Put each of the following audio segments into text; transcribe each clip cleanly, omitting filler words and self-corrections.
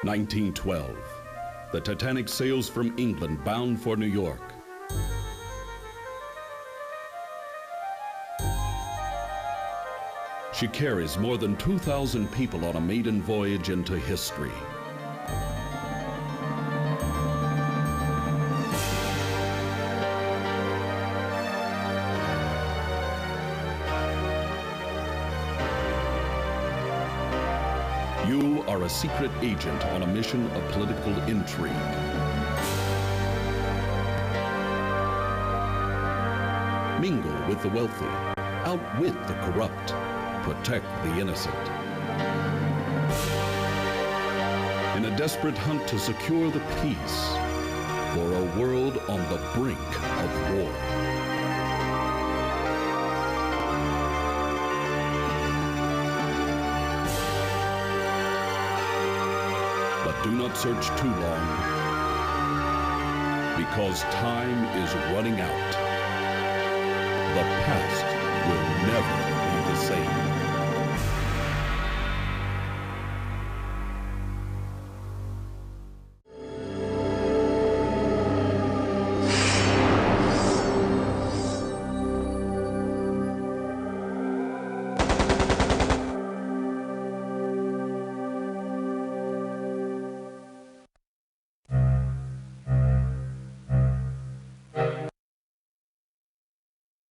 1912. The Titanic sails from England bound for New York. She carries more than 2,000 people on a maiden voyage into history. You are a secret agent on a mission of political intrigue. Mingle with the wealthy, outwit the corrupt, protect the innocent. In a desperate hunt to secure the peace for a world on the brink of war. But do not search too long, because time is running out. The past will never be the same.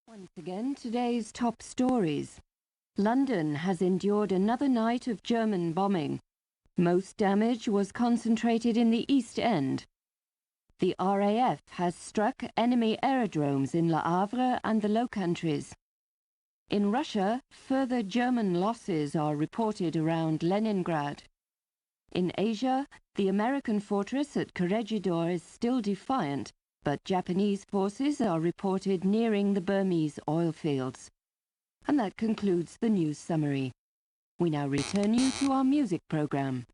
Once again, today's top stories. London has endured another night of German bombing. Most damage was concentrated in the East End. The RAF has struck enemy aerodromes in Le Havre and the Low Countries. In Russia, further German losses are reported around Leningrad. In Asia, the American fortress at Corregidor is still defiant, but Japanese forces are reported nearing the Burmese oil fields. And that concludes the news summary. We now return you to our music program.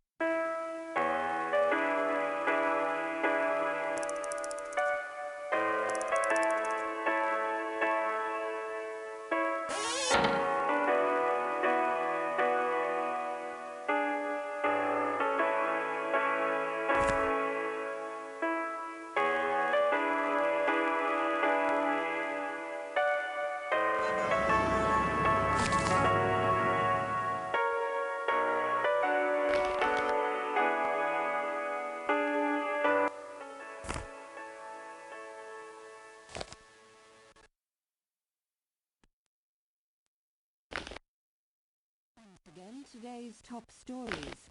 Again, today's top stories.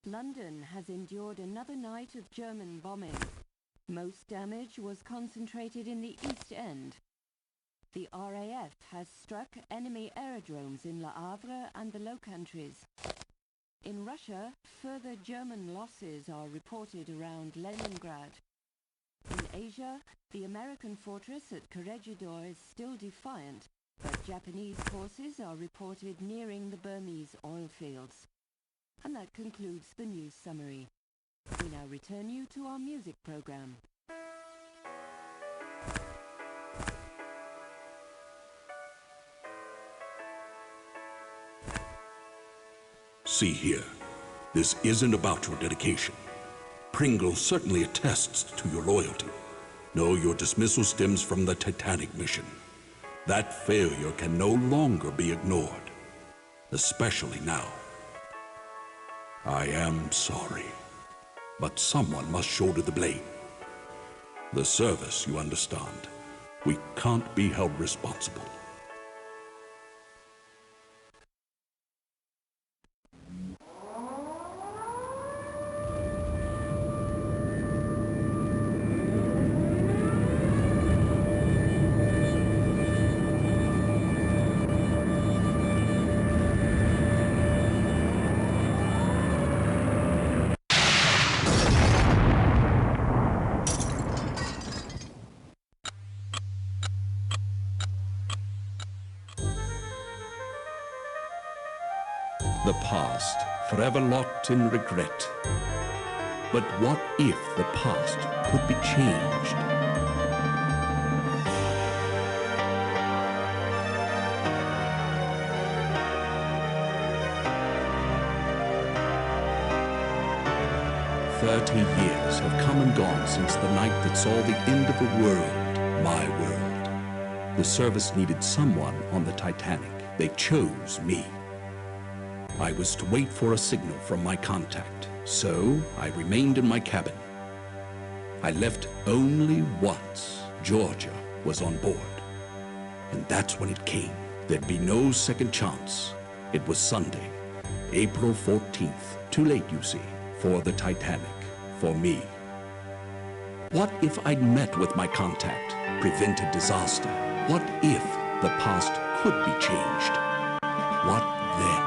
London has endured another night of German bombing. Most damage was concentrated in the East End. The RAF has struck enemy aerodromes in Le Havre and the Low Countries. In Russia, further German losses are reported around Leningrad. In Asia, the American fortress at Corregidor is still defiant, but Japanese forces are reported nearing the Burmese oil fields. And that concludes the news summary. We now return you to our music program. See here, this isn't about your dedication. Pringle certainly attests to your loyalty. No, your dismissal stems from the Titanic mission. That failure can no longer be ignored, especially now. I am sorry, but someone must shoulder the blame. The service, you understand. We can't be held responsible. The past, forever locked in regret. But what if the past could be changed? 30 years have come and gone since the night that saw the end of a world, my world. The service needed someone on the Titanic. They chose me. I was to wait for a signal from my contact, so I remained in my cabin. I left only once Georgia was on board. And that's when it came. There'd be no second chance. It was Sunday, April 14th. Too late, you see, for the Titanic, for me. What if I'd met with my contact, prevented disaster? What if the past could be changed? What then?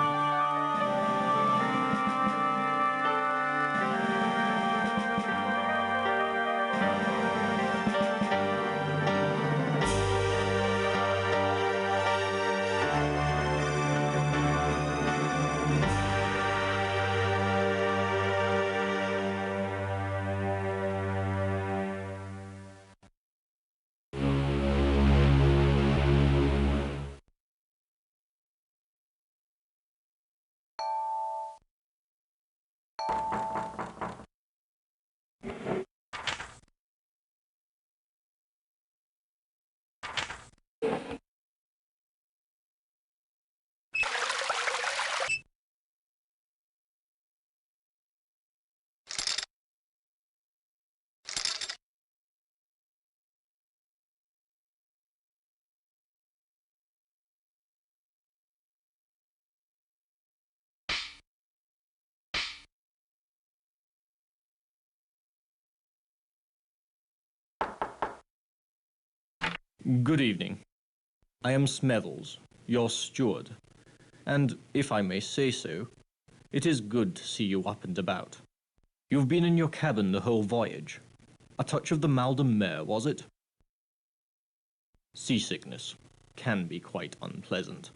Good evening. I am Smethels, your steward, and, if I may say so, it is good to see you up and about. You've been in your cabin the whole voyage. A touch of the mal de mer, was it? Seasickness can be quite unpleasant,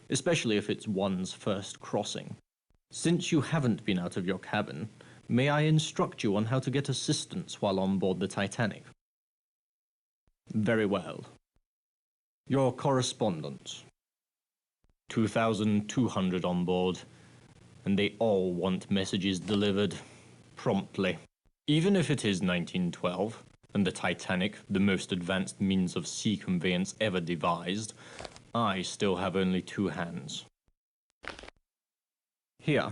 especially if it's one's first crossing. Since you haven't been out of your cabin, may I instruct you on how to get assistance while on board the Titanic? Very well. Your correspondence. 2,200 on board, and they all want messages delivered promptly. Even if it is 1912, and the Titanic, the most advanced means of sea conveyance ever devised, I still have only two hands. Here,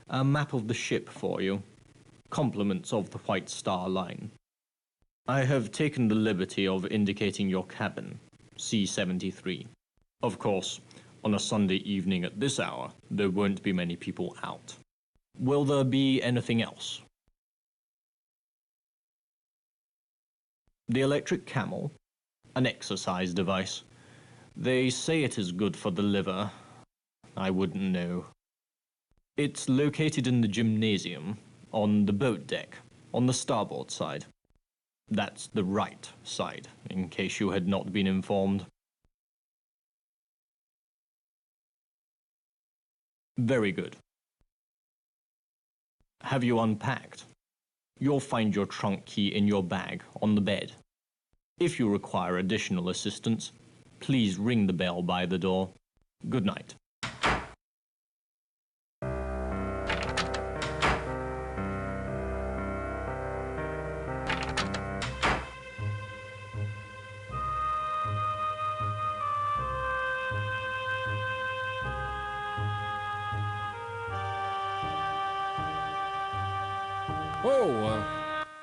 a map of the ship for you. Compliments of the White Star Line. I have taken the liberty of indicating your cabin, C-73. Of course, on a Sunday evening at this hour, there won't be many people out. Will there be anything else? The electric camel, an exercise device. They say it is good for the liver. I wouldn't know. It's located in the gymnasium, on the boat deck, on the starboard side. That's the right side, in case you had not been informed. Very good. Have you unpacked? You'll find your trunk key in your bag on the bed. If you require additional assistance, please ring the bell by the door. Good night.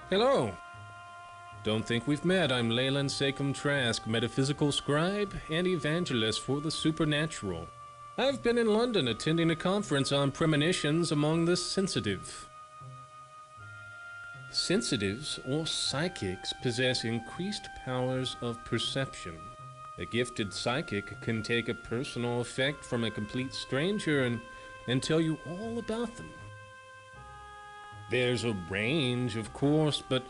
Hello. Don't think we've met. I'm Leyland Sekum Trask, metaphysical scribe and evangelist for the supernatural. I've been in London attending a conference on premonitions among the sensitive. Sensitives, or psychics, possess increased powers of perception. A gifted psychic can take a personal effect from a complete stranger and tell you all about them. There's a range, of course, but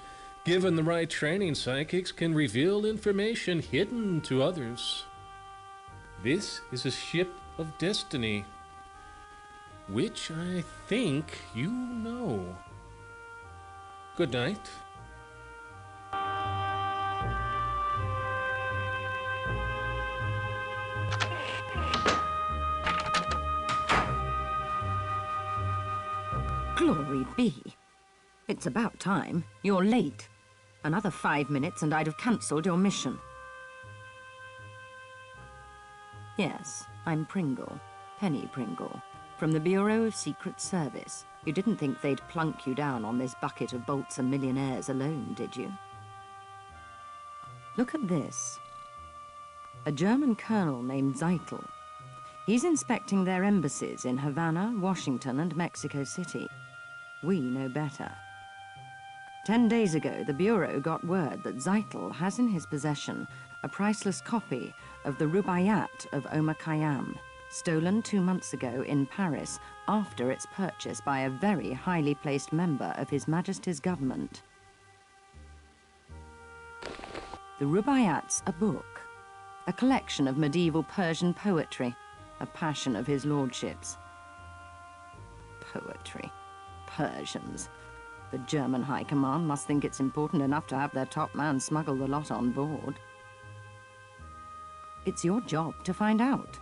given the right training, psychics can reveal information hidden to others. This is a ship of destiny, which I think you know. Good night. Glory be. It's about time. You're late. Another 5 minutes and I'd have cancelled your mission. Yes, I'm Pringle. Penny Pringle. From the Bureau of Secret Service. You didn't think they'd plunk you down on this bucket of bolts and millionaires alone, did you? Look at this. A German colonel named Zeitel. He's inspecting their embassies in Havana, Washington, and Mexico City. We know better. 10 days ago, the Bureau got word that Zeitel has in his possession a priceless copy of the Rubaiyat of Omar Khayyam, stolen 2 months ago in Paris after its purchase by a very highly placed member of His Majesty's government. The Rubaiyat's a book, a collection of medieval Persian poetry, a passion of his lordship's. Poetry. Persians. The German High Command must think it's important enough to have their top man smuggle the lot on board. It's your job to find out.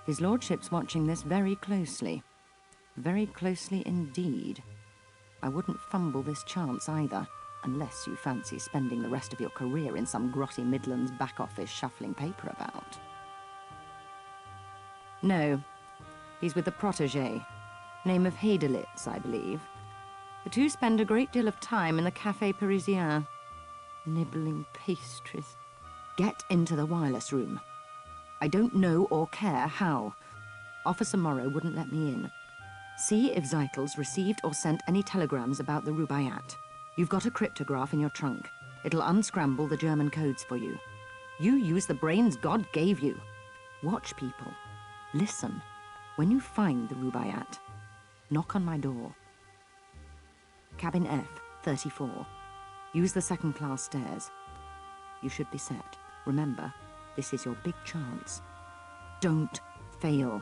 His lordship's watching this very closely. Very closely indeed. I wouldn't fumble this chance either, unless you fancy spending the rest of your career in some grotty Midlands back office shuffling paper about. No, he's with a protégé, name of Heidelitz, I believe. The two spend a great deal of time in the Café Parisien, nibbling pastries. Get into the wireless room. I don't know or care how. Officer Morrow wouldn't let me in. See if Zeitel's received or sent any telegrams about the Rubaiyat. You've got a cryptograph in your trunk. It'll unscramble the German codes for you. You use the brains God gave you. Watch people. Listen. When you find the Rubaiyat, knock on my door. Cabin F, 34. Use the second-class stairs. You should be set. Remember, this is your big chance. Don't fail.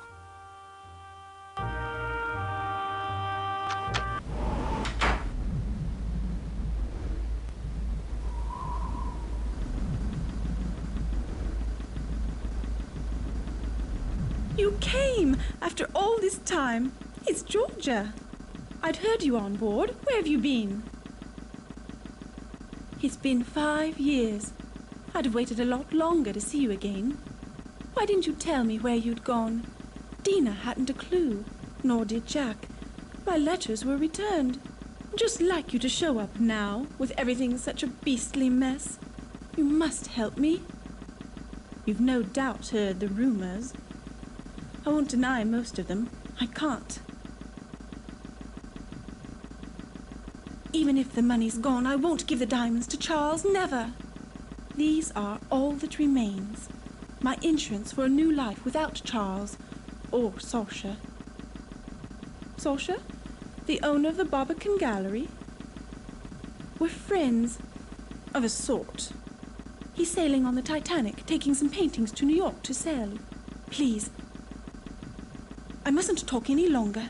You came after all this time. It's Georgia. I'd heard you on board. Where have you been? It's been 5 years. I'd have waited a lot longer to see you again. Why didn't you tell me where you'd gone? Dina hadn't a clue, nor did Jack. My letters were returned. Just like you to show up now, with everything such a beastly mess. You must help me. You've no doubt heard the rumors. I won't deny most of them. I can't. Even if the money's gone, I won't give the diamonds to Charles, never. These are all that remains. My insurance for a new life without Charles or Saoirse. Saoirse, the owner of the Barbican Gallery. We're friends, of a sort. He's sailing on the Titanic, taking some paintings to New York to sell. Please. I mustn't talk any longer.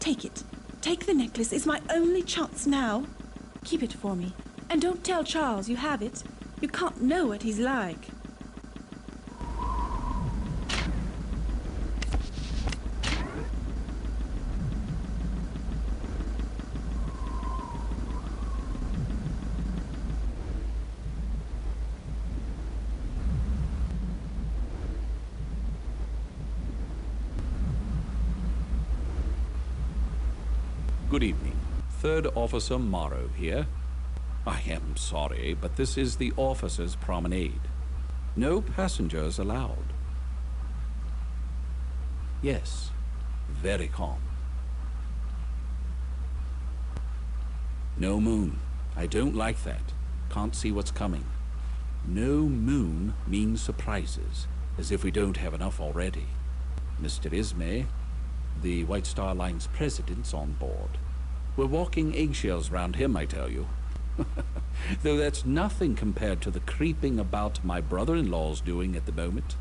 Take it. Take the necklace. It's my only chance now. Keep it for me. And don't tell Charles you have it. You can't know what he's like. Good evening. Third Officer Morrow here. I am sorry, but this is the officers' promenade. No passengers allowed. Yes, very calm. No moon. I don't like that. Can't see what's coming. No moon means surprises, as if we don't have enough already. Mr. Ismay, the White Star Line's president's on board. We're walking eggshells round him, I tell you. Though that's nothing compared to the creeping about my brother-in-law's doing at the moment.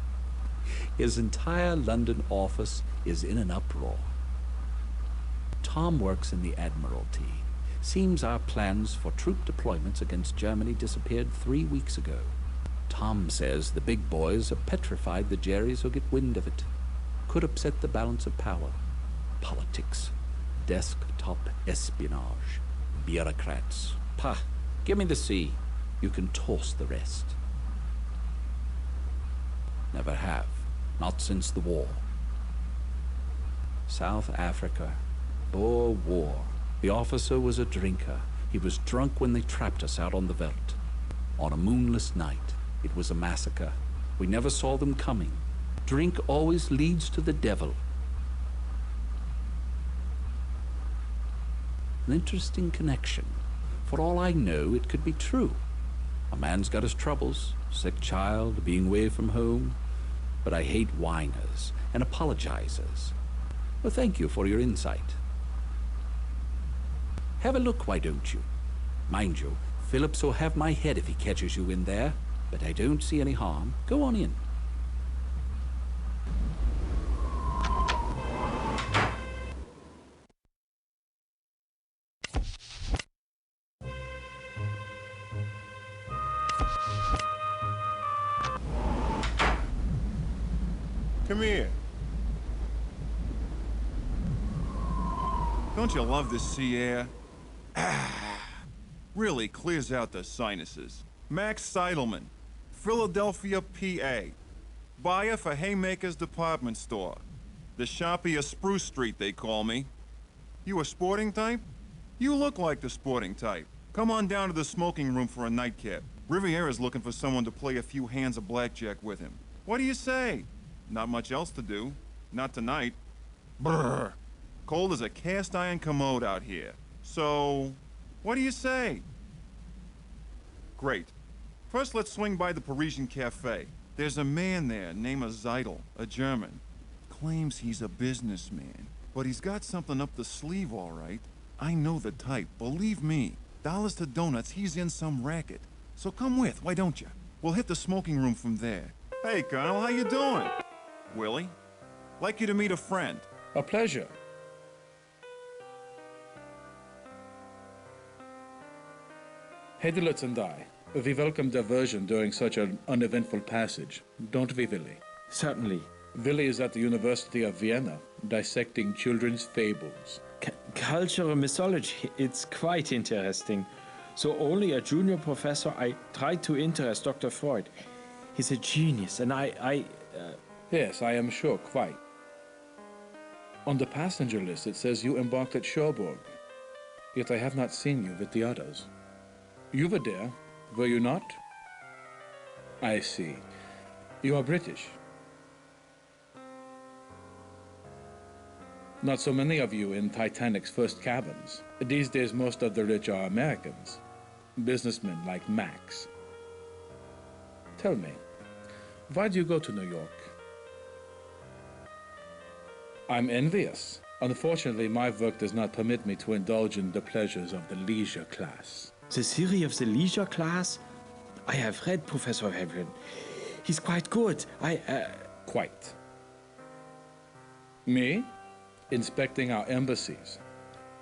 His entire London office is in an uproar. Tom works in the Admiralty. Seems our plans for troop deployments against Germany disappeared 3 weeks ago. Tom says the big boys are petrified the Jerrys will get wind of it. Could upset the balance of power. Politics. desktop espionage. Bureaucrats. Pah, give me the sea. You can toss the rest. Never have. Not since the war. South Africa. Boer War. The officer was a drinker. He was drunk when they trapped us out on the veldt. On a moonless night, it was a massacre. We never saw them coming. Drink always leads to the devil. An interesting connection. For all I know, it could be true. A man's got his troubles, sick child, being away from home. But I hate whiners and apologizers. Well, thank you for your insight. Have a look, why don't you? Mind you, Phillips will have my head if he catches you in there, but I don't see any harm. Go on in. Come here. Don't you love this sea air? Really clears out the sinuses. Max Seidelman, Philadelphia, PA. Buyer for Haymaker's department store. The Sharpie of Spruce Street, they call me. You a sporting type? You look like the sporting type. Come on down to the smoking room for a nightcap. Riviera's looking for someone to play a few hands of blackjack with him. What do you say? Not much else to do. Not tonight. Brrr. Cold as a cast iron commode out here. So, what do you say? Great. First, let's swing by the Parisian Cafe. There's a man there named Zeidel, a German. Claims he's a businessman, but he's got something up the sleeve, all right. I know the type, believe me. Dollars to donuts, he's in some racket. So come with, why don't you? We'll hit the smoking room from there. Hey, Colonel, how you doing? Willie? Like you to meet a friend. A pleasure. Heidelitz and I, we welcome diversion during such an uneventful passage, don't we, Willie? Certainly. Willie is at the University of Vienna, dissecting children's fables. Cultural mythology, it's quite interesting. So only a junior professor, I tried to interest Dr. Freud. He's a genius, and Yes, I am sure, quite. On the passenger list, it says you embarked at Cherbourg. Yet I have not seen you with the others. You were there, were you not? I see. You are British. Not so many of you in Titanic's first cabins. These days, most of the rich are Americans. Businessmen like Max. Tell me, why do you go to New York? I'm envious. Unfortunately, my work does not permit me to indulge in the pleasures of the leisure class. The theory of the leisure class? I have read Professor Hebron. He's quite good. Quite. Me? Inspecting our embassies.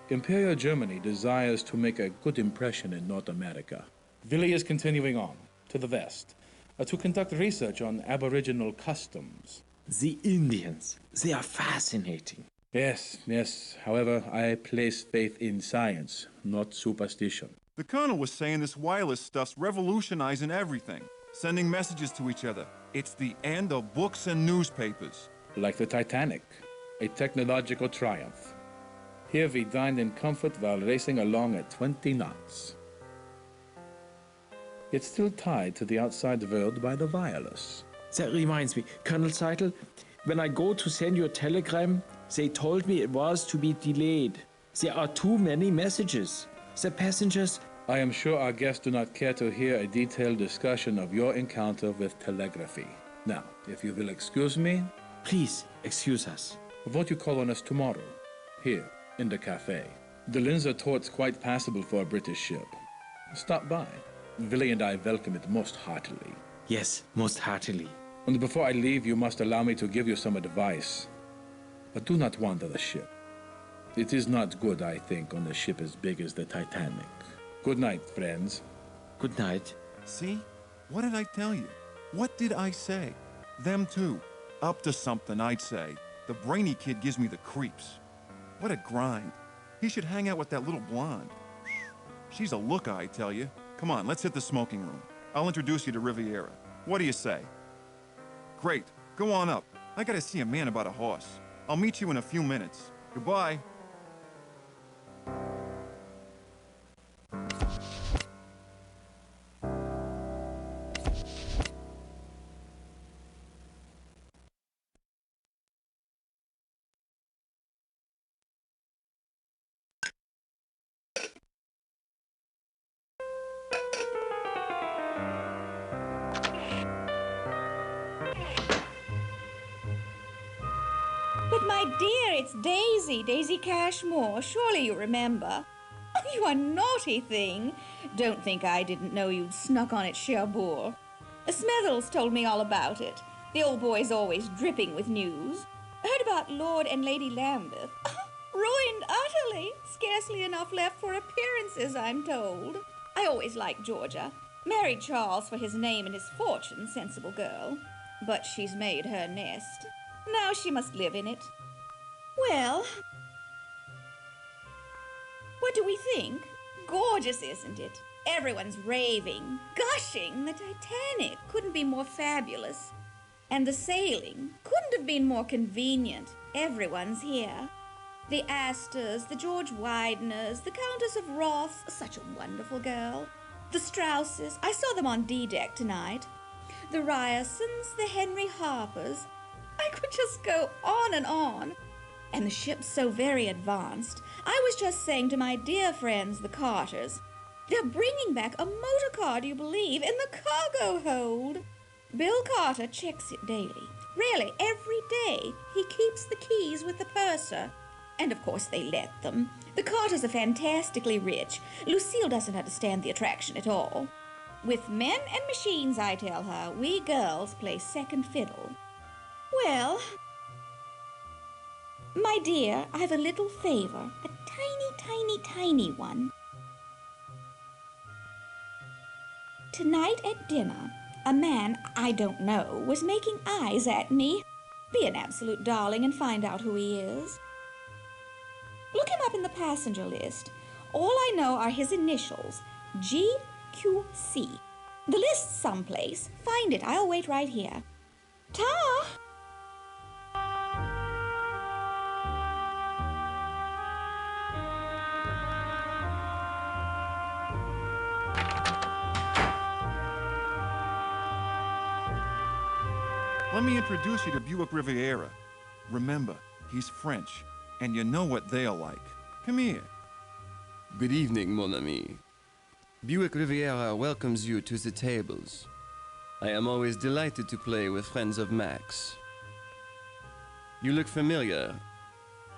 Imperial Germany desires to make a good impression in North America. Willie is continuing on, to the west, to conduct research on Aboriginal customs. The Indians, they are fascinating. Yes, yes. However, I place faith in science, not superstition. The Colonel was saying this wireless stuff's revolutionizing everything. Sending messages to each other. It's the end of books and newspapers. Like the Titanic, a technological triumph. Here we dined in comfort while racing along at 20 knots. Yet still tied to the outside world by the wireless. That reminds me, Colonel Seidel, when I go to send you a telegram, they told me it was to be delayed. There are too many messages. The passengers... I am sure our guests do not care to hear a detailed discussion of your encounter with telegraphy. Now, if you will excuse me... Please, excuse us. Won't you call on us tomorrow? Here, in the cafe. The Linzer tort's quite passable for a British ship. Stop by. Willie and I welcome it most heartily. Yes, most heartily. And before I leave, you must allow me to give you some advice. But do not wander the ship. It is not good, I think, on a ship as big as the Titanic. Good night, friends. Good night. See? What did I tell you? What did I say? Them too. Up to something, I'd say. The brainy kid gives me the creeps. What a grind. He should hang out with that little blonde. She's a looker, I tell you. Come on, let's hit the smoking room. I'll introduce you to Riviera. What do you say? Great. Go on up. I gotta see a man about a horse. I'll meet you in a few minutes. Goodbye. But my dear, it's Daisy, Daisy Cashmore. Surely you remember. Oh, you are naughty thing. Don't think I didn't know you'd snuck on at Cherbourg. Smethels told me all about it. The old boy's always dripping with news. Heard about Lord and Lady Lambeth. Ruined utterly. Scarcely enough left for appearances, I'm told. I always liked Georgia. Married Charles for his name and his fortune, sensible girl. But she's made her nest. Now she must live in it. Well, what do we think? Gorgeous, isn't it? Everyone's raving, gushing. The Titanic couldn't be more fabulous. And the sailing couldn't have been more convenient. Everyone's here. The Astors, the George Wideners, the Countess of Ross, such a wonderful girl. The Strausses, I saw them on D-deck tonight. The Ryersons, the Henry Harpers. I could just go on and on. And the ship's so very advanced. I was just saying to my dear friends, the Carters, they're bringing back a motor car, do you believe, in the cargo hold. Bill Carter checks it daily. Really, every day. He keeps the keys with the purser. And of course they let them. The Carters are fantastically rich. Lucille doesn't understand the attraction at all. With men and machines, I tell her, we girls play second fiddle. Well, my dear, I have a little favor, a tiny one. Tonight at dinner, a man I don't know was making eyes at me. Be an absolute darling and find out who he is. Look him up in the passenger list. All I know are his initials, GQC. The list's someplace. Find it. I'll wait right here. Ta! Let me introduce you to Buick Riviera. Remember, he's French, and you know what they're like. Come here. Good evening, mon ami. Buick Riviera welcomes you to the tables. I am always delighted to play with friends of Max. You look familiar.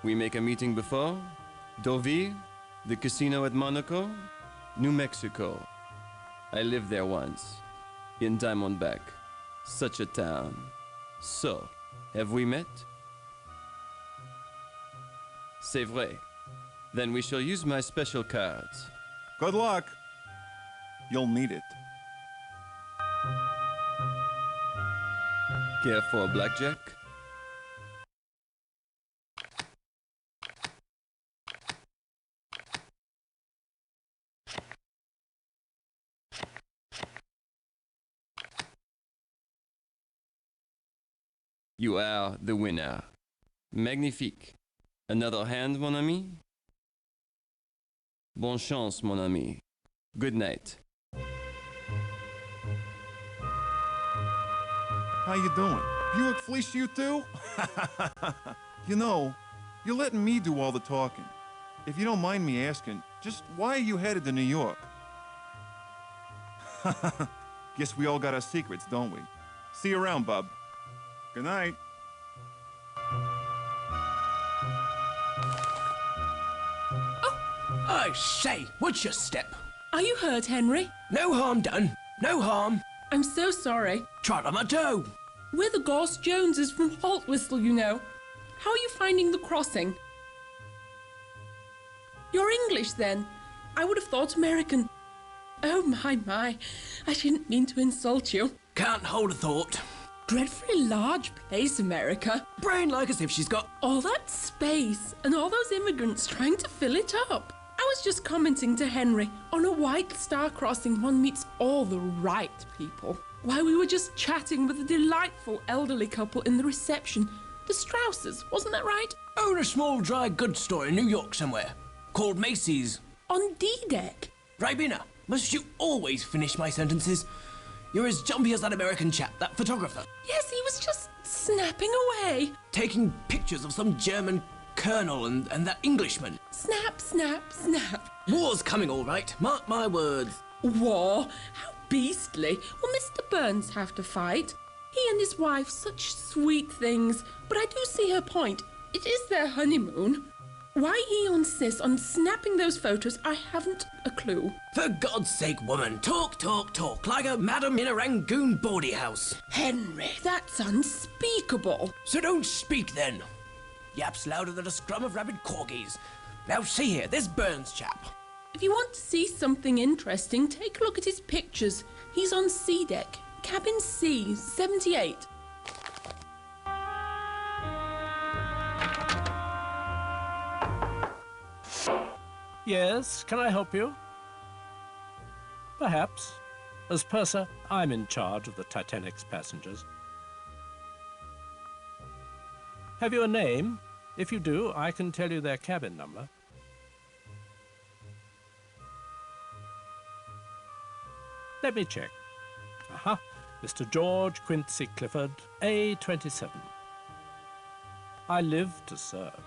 We make a meeting before? Deauville? The casino at Monaco? New Mexico. I lived there once. In Diamondback. Such a town. So, have we met? C'est vrai. Then we shall use my special cards. Good luck. You'll need it. Care for blackjack? You are the winner. Magnifique. Another hand, mon ami? Bonne chance, mon ami. Good night. How you doing? Buick fleeced you too? You know, you're letting me do all the talking. If you don't mind me asking, just why are you headed to New York? Guess we all got our secrets, don't we? See you around, bub. Good night. I say, what's your step? Are you hurt, Henry? No harm done. No harm. I'm so sorry. Trot on my toe. We're the Goss Joneses from Haltwhistle, you know. How are you finding the crossing? You're English, then? I would have thought American. Oh, my. I didn't mean to insult you. Can't hold a thought. dreadfully large place, America. Brain like as if she's got... All that space and all those immigrants trying to fill it up. I was just commenting to Henry, on a White Star Crossing one meets all the right people. While we were just chatting with a delightful elderly couple in the reception. The Strausses, wasn't that right? Own a small dry goods store in New York somewhere, called Macy's. On D-Deck. Ribena, must you always finish my sentences? You're as jumpy as that American chap, that photographer. Yes, he was just snapping away. Taking pictures of some German colonel and that Englishman. Snap, snap, snap. War's coming, all right. Mark my words. War? How beastly. Will Mr. Burns have to fight? He and his wife, such sweet things. But I do see her point. It is their honeymoon. Why he insists on snapping those photos, I haven't a clue. For God's sake, woman, talk, talk, talk, like a madam in a Rangoon bawdy house. Henry, that's unspeakable. So don't speak, then. Yaps louder than a scrum of rabid corgis. Now see here, this Burns chap. If you want to see something interesting, take a look at his pictures. He's on C deck, cabin C, 78. Yes, can I help you? Perhaps. As purser, I'm in charge of the Titanic's passengers. Have you a name? If you do, I can tell you their cabin number. Let me check. Aha, Mr. George Quincy Clifford, A27. I live to serve.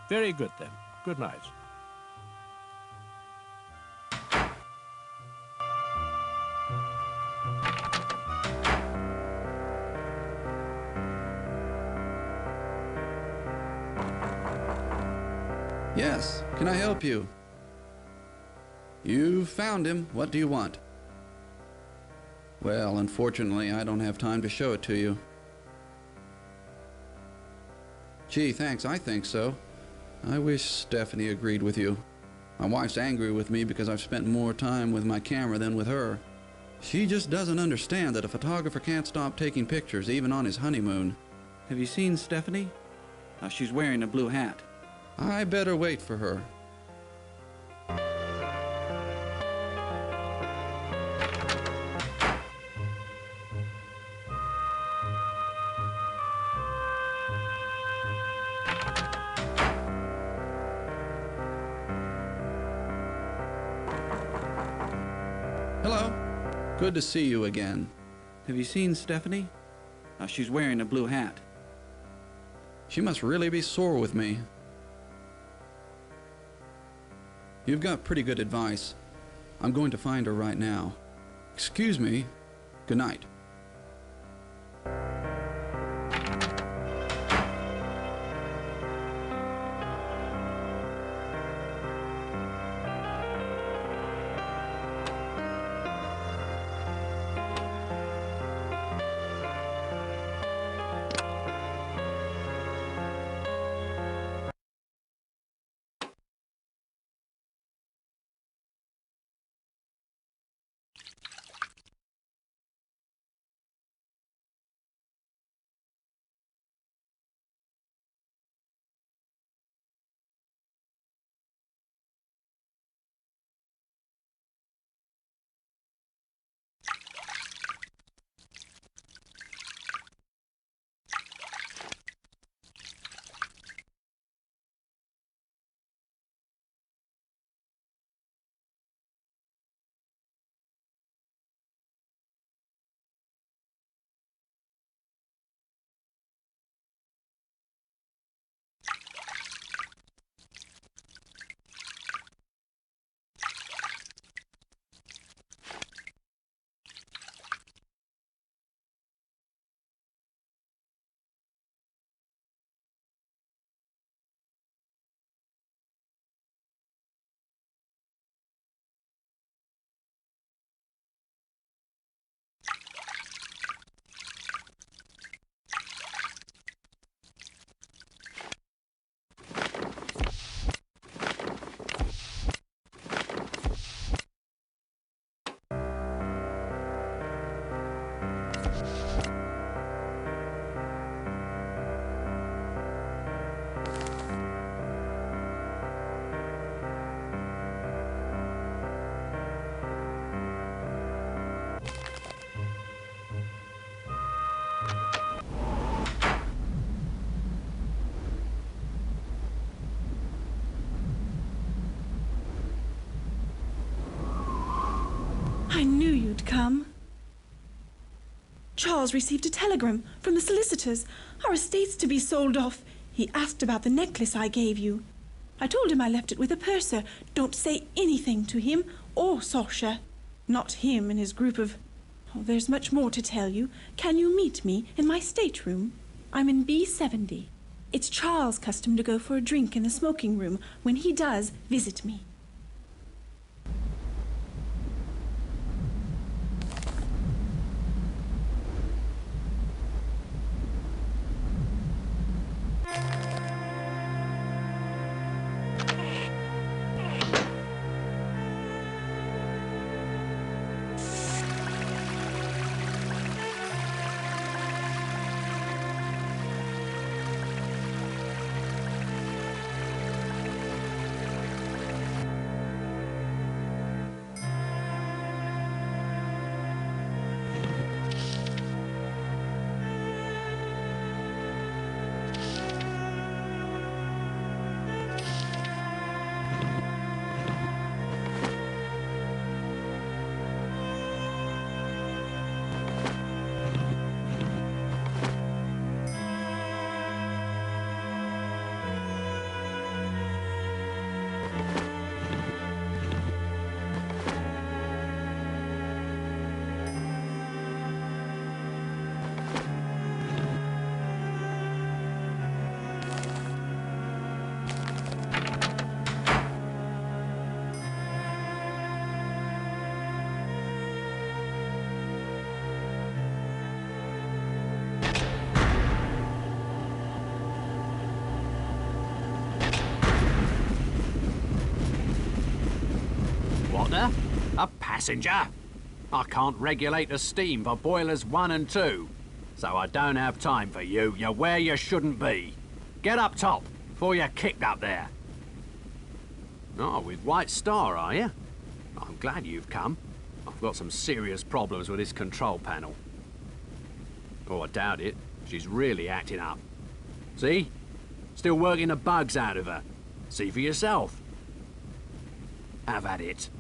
Very good, then. Good night. Yes, can I help you? You found him. What do you want? Well, unfortunately, I don't have time to show it to you. Gee, thanks, I think so. I wish Stephanie agreed with you. My wife's angry with me because I've spent more time with my camera than with her. She just doesn't understand that a photographer can't stop taking pictures even on his honeymoon. Have you seen Stephanie? She's wearing a blue hat. I better wait for her. Hello. Good to see you again. Have you seen Stephanie? She's wearing a blue hat. She must really be sore with me. You've got pretty good advice. I'm going to find her right now. Excuse me. Good night. I knew you'd come. Charles received a telegram from the solicitors. Our estate's to be sold off. He asked about the necklace I gave you. I told him I left it with a purser. Don't say anything to him or Sasha. Not him and his group of... Oh, there's much more to tell you. Can you meet me in my stateroom? I'm in B70. It's Charles' custom to go for a drink in the smoking room. When he does, visit me. A passenger? I can't regulate the steam for boilers 1 and 2, so I don't have time for you. You're where you shouldn't be. Get up top before you're kicked up there. Oh, with White Star, are you? I'm glad you've come. I've got some serious problems with this control panel. Oh, I doubt it. She's really acting up. See? Still working the bugs out of her. See for yourself. Have at it.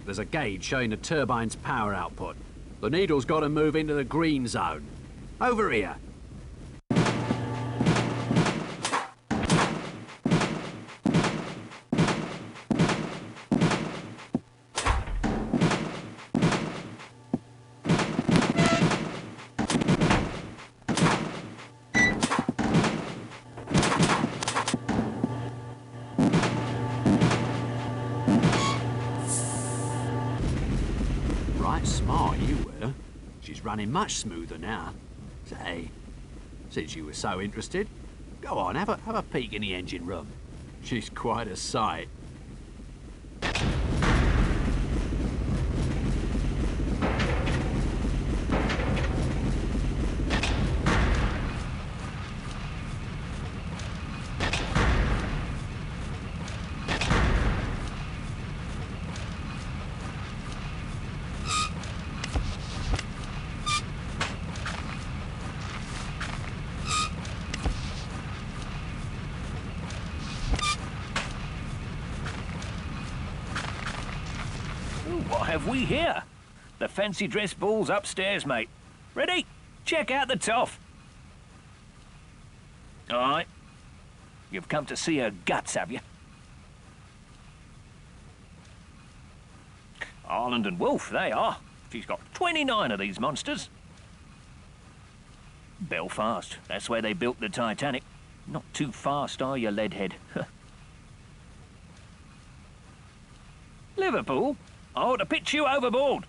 There's a gauge showing the turbine's power output. The needle's got to move into the green zone. Over here. Smart you were. She's running much smoother now. Say, since you were so interested, go on, have a peek in the engine room. She's quite a sight. What have we here? The fancy dress ball's upstairs, mate. Ready? Check out the toff. All right. You've come to see her guts, have you? Harland and Wolff, they are. She's got 29 of these monsters. Belfast, that's where they built the Titanic. Not too fast, are you, leadhead? Liverpool? I ought to pitch you overboard.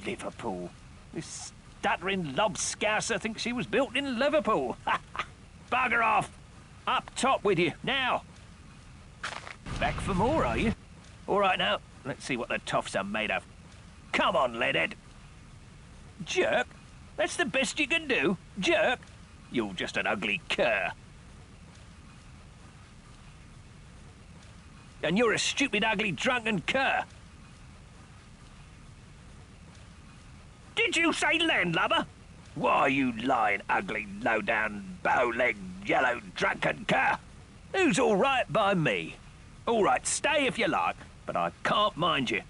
Liverpool. This stuttering lobscouser thinks she was built in Liverpool. Bugger off. Up top with you, now. Back for more, are you? All right, now, let's see what the toffs are made of. Come on, leadhead. Jerk? That's the best you can do? Jerk? You're just an ugly cur. And you're a stupid, ugly, drunken cur. Did you say landlubber? Why, you lying, ugly, low-down, bow-legged, yellow, drunken cur? Who's all right by me? All right, stay if you like, but I can't mind you.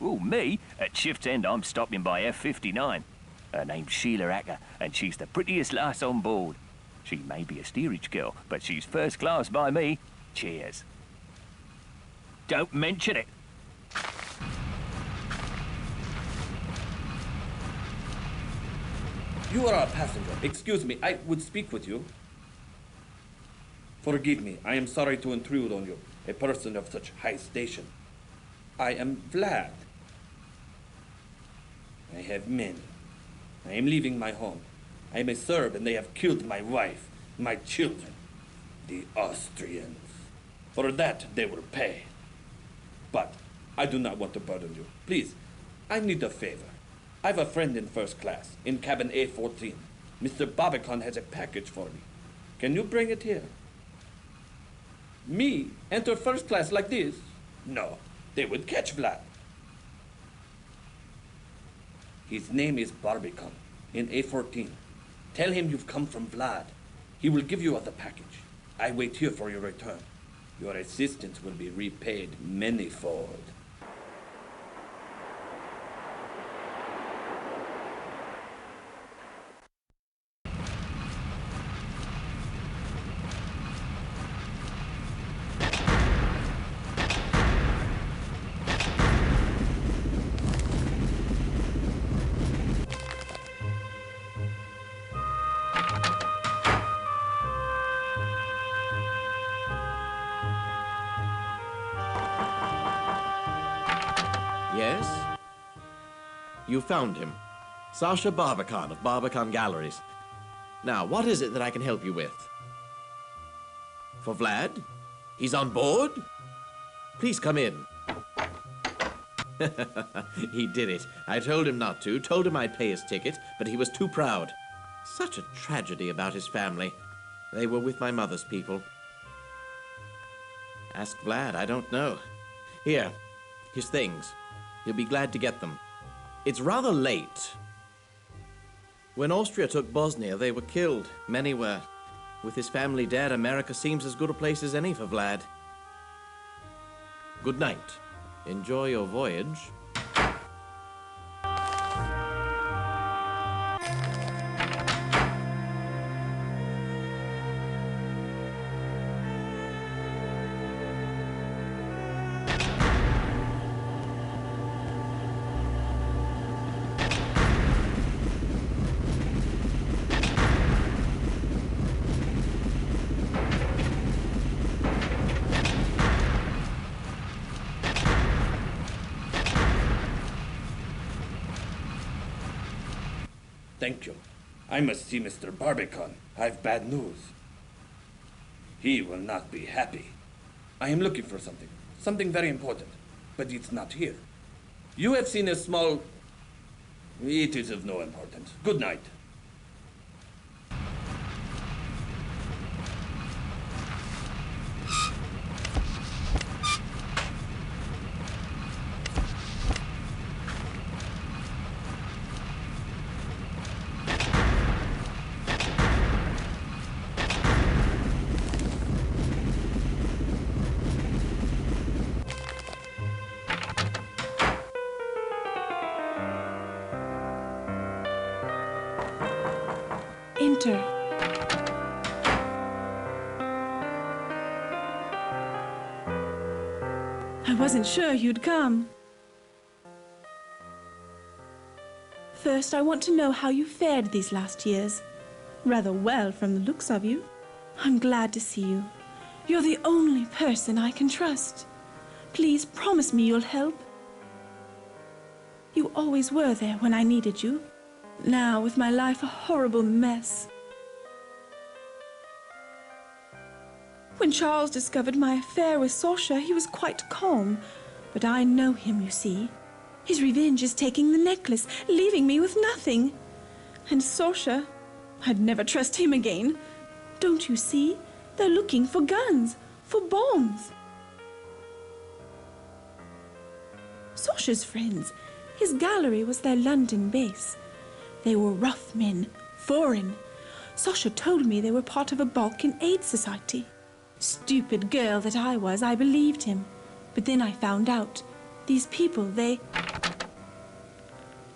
Oh, me? At shift's end, I'm stopping by F-59. Her name's Sheila Acker, and she's the prettiest lass on board. She may be a steerage girl, but she's first class by me. Cheers. Don't mention it. You are a passenger. Excuse me, I would speak with you. Forgive me, I am sorry to intrude on you, a person of such high station. I am Vlad. I have men. I am leaving my home. I am a Serb and they have killed my wife, my children, the Austrians. For that they will pay. But I do not want to burden you. Please, I need a favor. I have a friend in first class, in cabin A14. Mr. Barbican has a package for me. Can you bring it here? Me enter first class like this? No, they would catch Vlad. His name is Barbican, in A14. Tell him you've come from Vlad. He will give you the package. I wait here for your return. Your assistance will be repaid manyfold. Yes? You found him. Sasha Barbican of Barbican Galleries. Now, what is it that I can help you with? For Vlad? He's on board? Please come in. He did it. I told him not to, told him I'd pay his ticket, but he was too proud. Such a tragedy about his family. They were with my mother's people. Ask Vlad, I don't know. Here, his things. He'll be glad to get them. It's rather late. When Austria took Bosnia, they were killed. Many were. With his family dead, America seems as good a place as any for Vlad. Good night. Enjoy your voyage. Thank you. I must see Mr. Barbican. I've bad news. He will not be happy. I am looking for something. Something very important. But it's not here. You have seen a small... It is of no importance. Good night. Enter. I wasn't sure you'd come. First, I want to know how you fared these last years. Rather well from the looks of you. I'm glad to see you. You're the only person I can trust. Please promise me you'll help. You always were there when I needed you. Now, with my life a horrible mess. When Charles discovered my affair with Sasha, he was quite calm. But I know him, you see. His revenge is taking the necklace, leaving me with nothing. And Sasha, I'd never trust him again. Don't you see? They're looking for guns, for bombs. Sasha's friends, his gallery was their London base. They were rough men, foreign. Sasha told me they were part of a Balkan aid society. Stupid girl that I was, I believed him. But then I found out These people, they...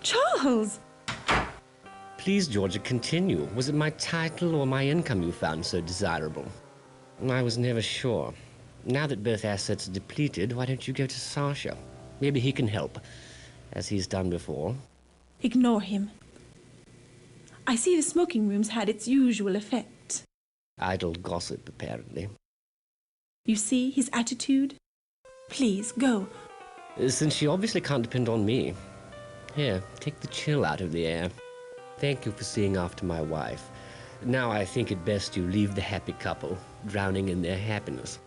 Charles! Please, Georgia, continue. Was it my title or my income you found so desirable? I was never sure. Now that both assets are depleted, why don't you go to Sasha? Maybe he can help, as he's done before. Ignore him. I see the smoking room's had its usual effect. Idle gossip, apparently. You see his attitude? Please, go. Since she obviously can't depend on me. Here, take the chill out of the air. Thank you for seeing after my wife. Now I think it best you leave the happy couple, drowning in their happiness.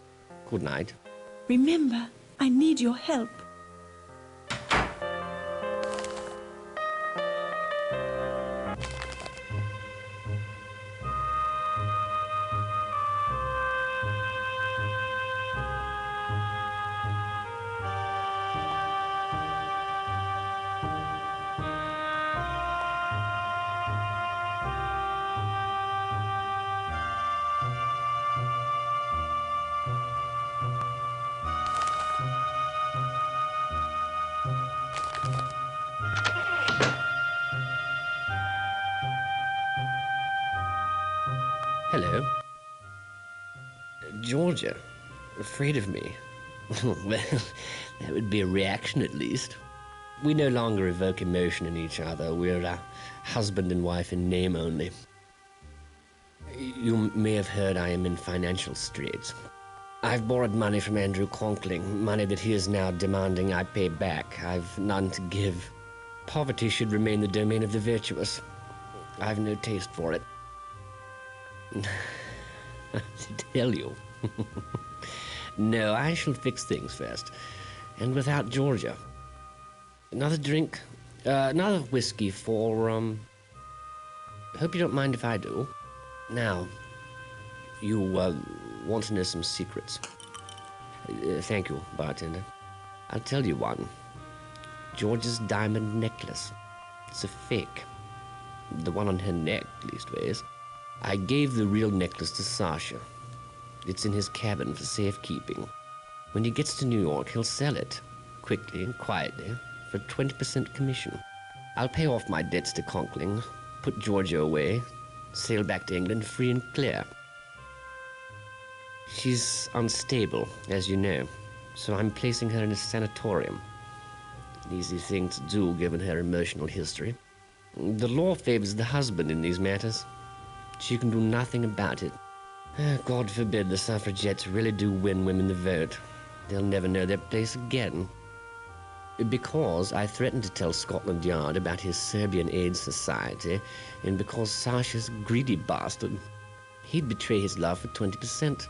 Good night. Remember, I need your help. Hello. Georgia, afraid of me? Well, that would be a reaction at least. We no longer evoke emotion in each other. We're a husband and wife in name only. You may have heard I am in financial straits. I've borrowed money from Andrew Conkling, money that he is now demanding I pay back. I've none to give. Poverty should remain the domain of the virtuous. I've no taste for it. To tell you. No, I shall fix things first. And without Georgia. Another drink? Another whiskey for, Hope you don't mind if I do. Now, you, want to know some secrets. Thank you, bartender. I'll tell you one. Georgia's diamond necklace. It's a fake. The one on her neck, leastways. I gave the real necklace to Sasha. It's in his cabin for safekeeping. When he gets to New York, he'll sell it, quickly and quietly, for 20% commission. I'll pay off my debts to Conkling, put Georgia away, sail back to England free and clear. She's unstable, as you know, so I'm placing her in a sanatorium. An easy thing to do, given her emotional history. The law favors the husband in these matters. She can do nothing about it. God forbid the suffragettes really do win women the vote. They'll never know their place again. Because I threatened to tell Scotland Yard about his Serbian Aid Society, and because Sasha's a greedy bastard, he'd betray his love for 20%.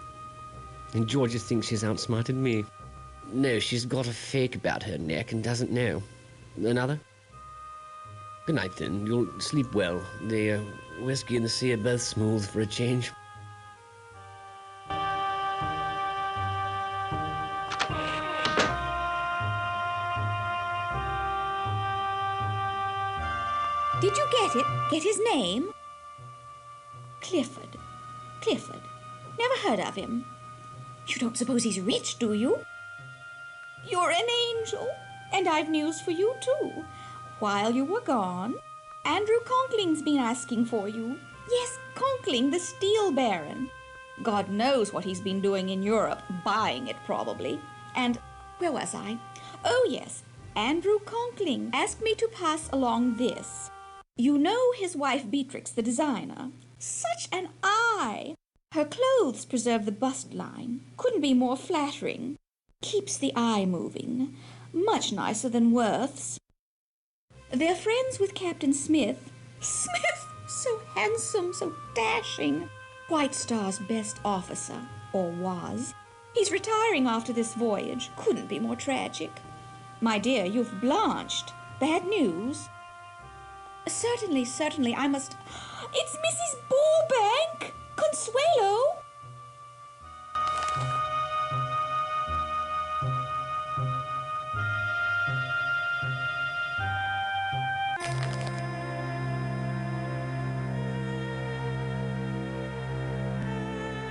And Georgia thinks she's outsmarted me. No, she's got a fake about her neck and doesn't know. Another? Good night, then. You'll sleep well. The whiskey and the sea are both smooth for a change. Did you get it? Get his name? Clifford. Clifford. Never heard of him. You don't suppose he's rich, do you? You're an angel, and I've news for you, too. While you were gone, Andrew Conkling's been asking for you. Yes, Conkling, the steel baron. God knows what he's been doing in Europe, buying it probably. And where was I? Oh, yes, Andrew Conkling asked me to pass along this. You know his wife Beatrix, the designer. Such an eye! Her clothes preserve the bust line. Couldn't be more flattering. Keeps the eye moving. Much nicer than Worth's. They're friends with Captain Smith. Smith! So handsome, so dashing. White Star's best officer, or was. He's retiring after this voyage. Couldn't be more tragic. My dear, you've blanched. Bad news? Certainly, certainly, I must... It's Mrs. Burbank! Consuelo!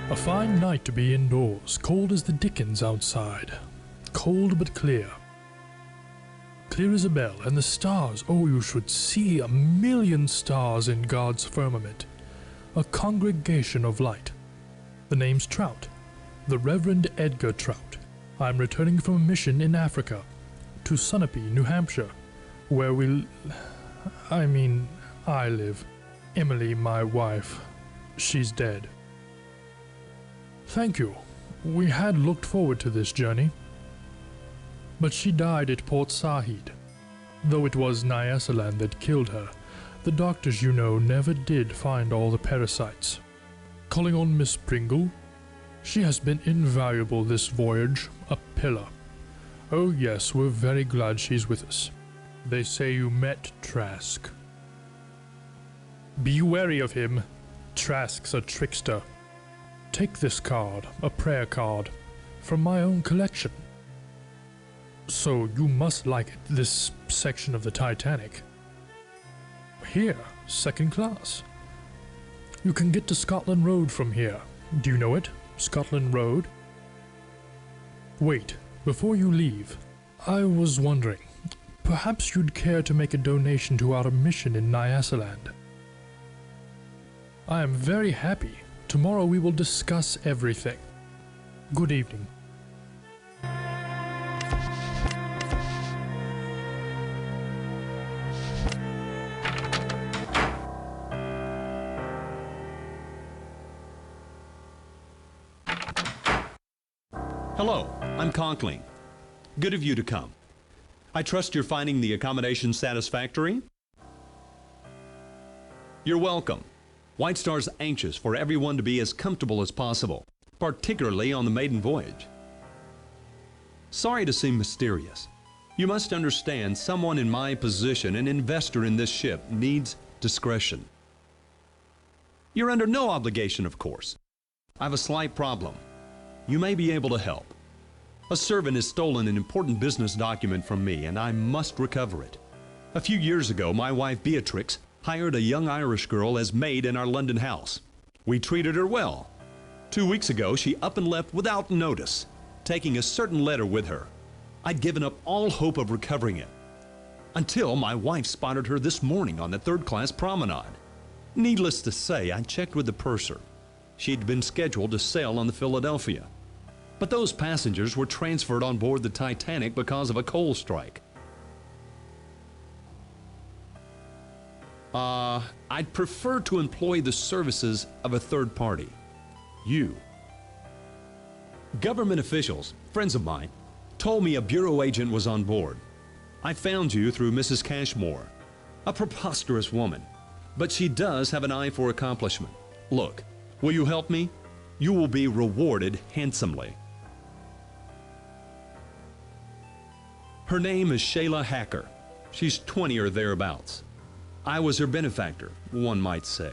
A fine night to be indoors, cold as the dickens outside. Cold but clear. Clear as a bell, and the stars, oh, you should see 1,000,000 stars in God's firmament. A congregation of light. The name's Trout, the Reverend Edgar Trout. I'm returning from a mission in Africa, to Sunapee, New Hampshire, where I live. Emily, my wife, she's dead. Thank you. We had looked forward to this journey. But she died at Port Said. Though it was Nyasaland that killed her, the doctors, you know, never did find all the parasites. Calling on Miss Pringle, she has been invaluable this voyage, a pillar. Oh yes, we're very glad she's with us. They say you met Trask. Be wary of him. Trask's a trickster. Take this card, a prayer card, from my own collection. So you must like it, this section of the Titanic. Here, second class. You can get to Scotland Road from here. Do you know it? Scotland Road? Wait, before you leave, I was wondering, perhaps you'd care to make a donation to our mission in Nyasaland. I am very happy. Tomorrow we will discuss everything. Good evening. Hello, I'm Conkling. Good of you to come. I trust you're finding the accommodation satisfactory? You're welcome. White Star's anxious for everyone to be as comfortable as possible, particularly on the maiden voyage. Sorry to seem mysterious. You must understand someone in my position, an investor in this ship, needs discretion. You're under no obligation, of course. I have a slight problem. You may be able to help. A servant has stolen an important business document from me, and I must recover it. A few years ago, my wife Beatrix hired a young Irish girl as maid in our London house. We treated her well. 2 weeks ago, she up and left without notice, taking a certain letter with her. I'd given up all hope of recovering it, until my wife spotted her this morning on the third-class promenade. Needless to say, I checked with the purser. She'd been scheduled to sail on the Philadelphia. But those passengers were transferred on board the Titanic because of a coal strike. I'd prefer to employ the services of a third party. You. Government officials, friends of mine, told me a bureau agent was on board. I found you through Mrs. Cashmore, a preposterous woman, but she does have an eye for accomplishment. Look, will you help me? You will be rewarded handsomely. Her name is Shayla Hacker. She's 20 or thereabouts. I was her benefactor, one might say.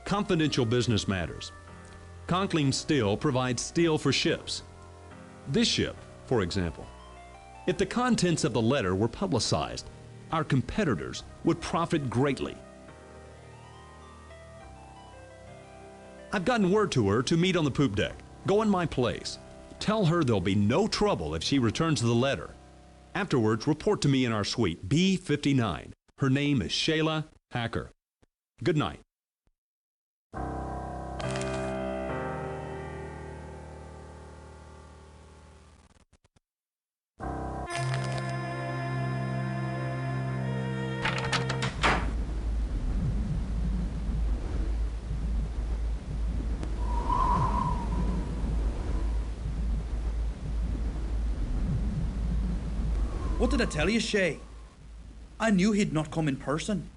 Confidential business matters. Conkling Steel provides steel for ships. This ship, for example. If the contents of the letter were publicized, our competitors would profit greatly. I've gotten word to her to meet on the poop deck. Go in my place. Tell her there'll be no trouble if she returns the letter. Afterwards, report to me in our suite, B59. Her name is Shayla Hacker. Good night. What did I tell you, Shay? I knew he'd not come in person.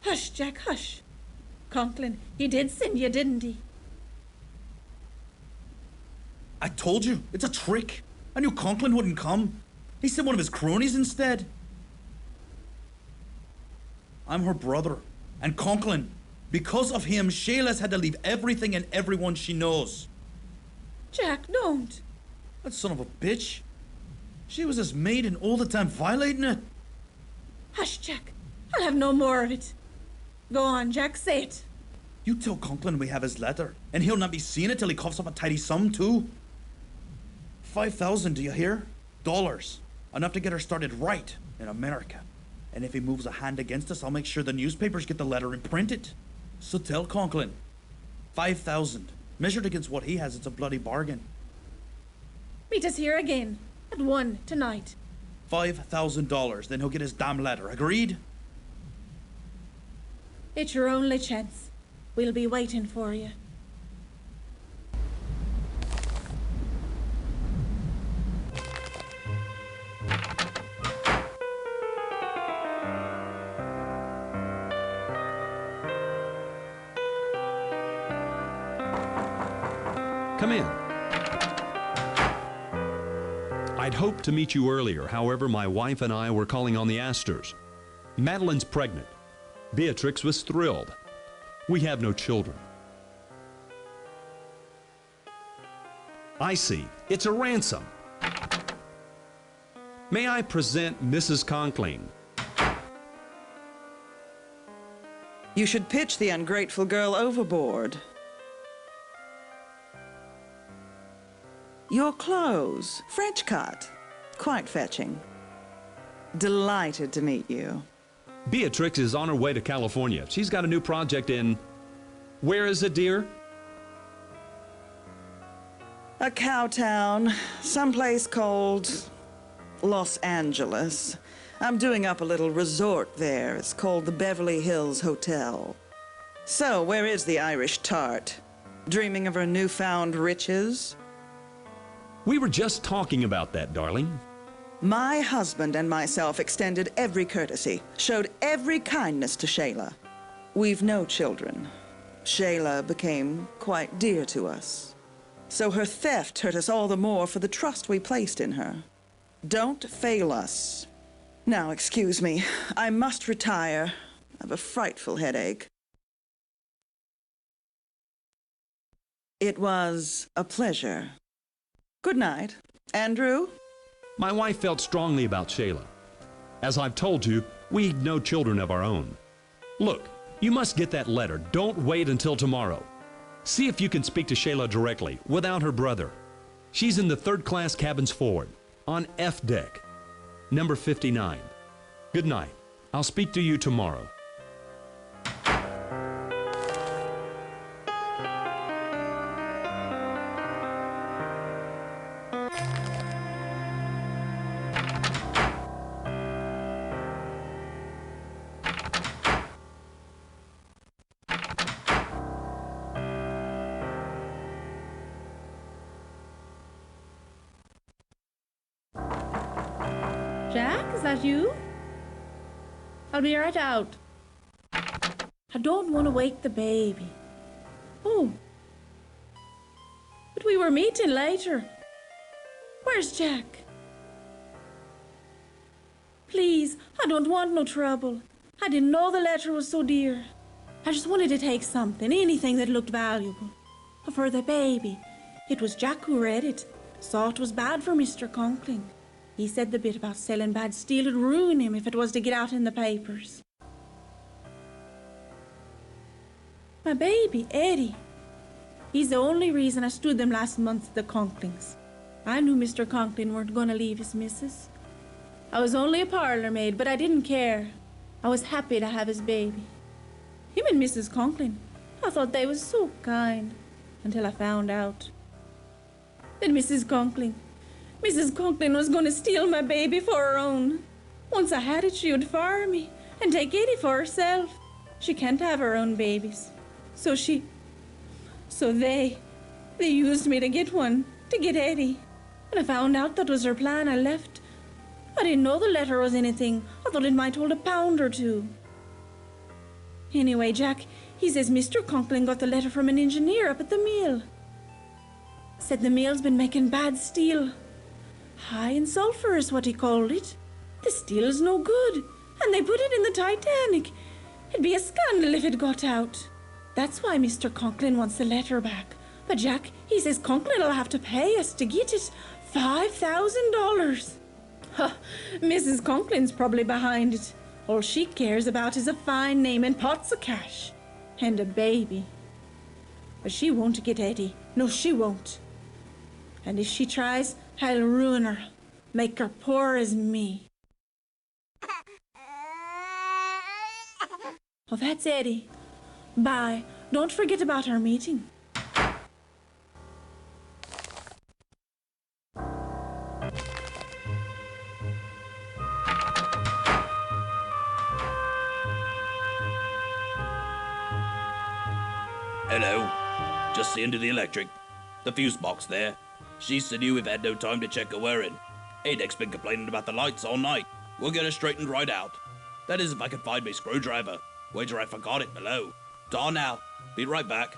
Hush, Jack, hush. Conklin, he did send you, didn't he? I told you, it's a trick. I knew Conklin wouldn't come. He sent one of his cronies instead. I'm her brother, and Conklin. Because of him, Shayla's had to leave everything and everyone she knows. Jack, don't. That son of a bitch. She was his maid and all the time violating it. Hush, Jack. I'll have no more of it. Go on, Jack, say it. You tell Conklin we have his letter, and he'll not be seeing it till he coughs up a tidy sum, too. $5,000, do you hear? Dollars. Enough to get her started right in America. And if he moves a hand against us, I'll make sure the newspapers get the letter and print it. So tell Conklin. 5,000. Measured against what he has, it's a bloody bargain. Meet us here again. At 1 tonight. $5,000, then he'll get his damn letter. Agreed? It's your only chance. We'll be waiting for you. Come in. I'd hoped to meet you earlier. However, my wife and I were calling on the Astors. Madeline's pregnant. Beatrix was thrilled. We have no children. I see. It's a ransom. May I present Mrs. Conkling? You should pitch the ungrateful girl overboard. Your clothes, French cut, quite fetching. Delighted to meet you. Beatrix is on her way to California. She's got a new project in... Where is it, dear? A cow town, someplace called Los Angeles. I'm doing up a little resort there. It's called the Beverly Hills Hotel. So, where is the Irish tart? Dreaming of her newfound riches? We were just talking about that, darling. My husband and myself extended every courtesy, showed every kindness to Shayla. We've no children. Shayla became quite dear to us. So her theft hurt us all the more for the trust we placed in her. Don't fail us. Now, excuse me, I must retire. I have a frightful headache. It was a pleasure. Good night. Andrew? My wife felt strongly about Shayla. As I've told you, we've no children of our own. Look, you must get that letter. Don't wait until tomorrow. See if you can speak to Shayla directly, without her brother. She's in the third-class cabins forward, on F deck, number 59. Good night. I'll speak to you tomorrow. Jack, is that you? I'll be right out. I don't want to wake the baby. Oh. But we were meeting later. Where's Jack? Please, I don't want no trouble. I didn't know the letter was so dear. I just wanted to take something, anything that looked valuable. But for the baby, it was Jack who read it. Saw it was bad for Mr. Conkling. He said the bit about selling bad steel would ruin him if it was to get out in the papers. My baby, Eddie. He's the only reason I stood them last month at the Conklings. I knew Mr. Conkling weren't going to leave his missus. I was only a parlor maid, but I didn't care. I was happy to have his baby. Him and Mrs. Conkling, I thought they was so kind, until I found out. Then Mrs. Conkling was going to steal my baby for her own. Once I had it, she would fire me and take Eddie for herself. She can't have her own babies. So they used me to get one, to get Eddie. When I found out that was her plan, I left. I didn't know the letter was anything. I thought it might hold a pound or two. Anyway, Jack, he says Mr. Conkling got the letter from an engineer up at the mill. Said the mill's been making bad steel. High in sulfur is what he called it. The steel's no good, and they put it in the Titanic. It'd be a scandal if it got out. That's why Mr. Conkling wants the letter back. But Jack, he says Conkling will have to pay us to get it. $5,000. Huh, Mrs. Conkling's probably behind it. All she cares about is a fine name and pots of cash. And a baby. But she won't get Eddie. No, she won't. And if she tries, I'll ruin her. Make her poor as me. Oh, that's Eddie. Bye. Don't forget about our meeting. Hello. Just seeing to the electric. The fuse box there. She said you have had no time to check her wearing. Adek's been complaining about the lights all night. We'll get her straightened right out. That is if I can find my screwdriver. Wager I forgot it below. Ta now. Be right back.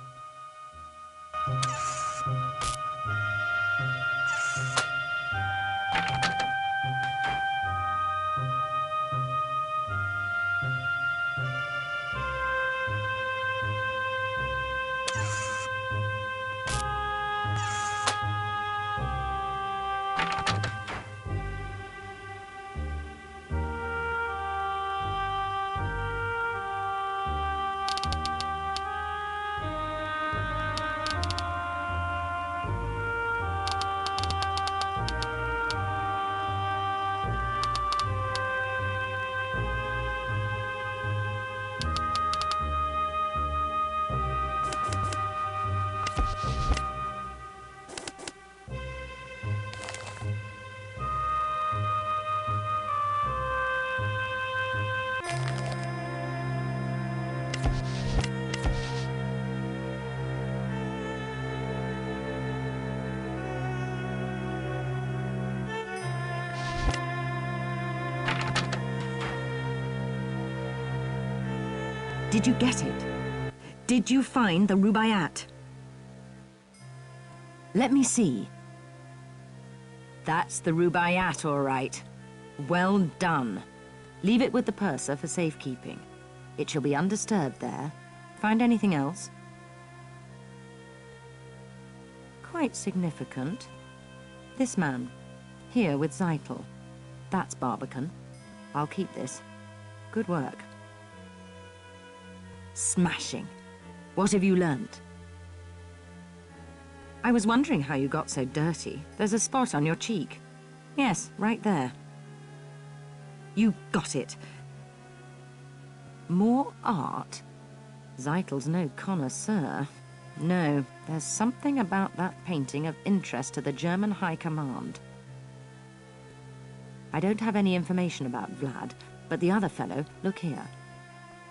Did you get it? Did you find the Rubaiyat? Let me see. That's the Rubaiyat, all right. Well done. Leave it with the purser for safekeeping. It shall be undisturbed there. Find anything else? Quite significant. This man, here with Zeitel. That's Barbican. I'll keep this. Good work. Smashing. What have you learnt? I was wondering how you got so dirty. There's a spot on your cheek. Yes, right there. You got it. More art? Zeitel's no connoisseur. No, there's something about that painting of interest to the German High Command. I don't have any information about Vlad, but the other fellow, look here.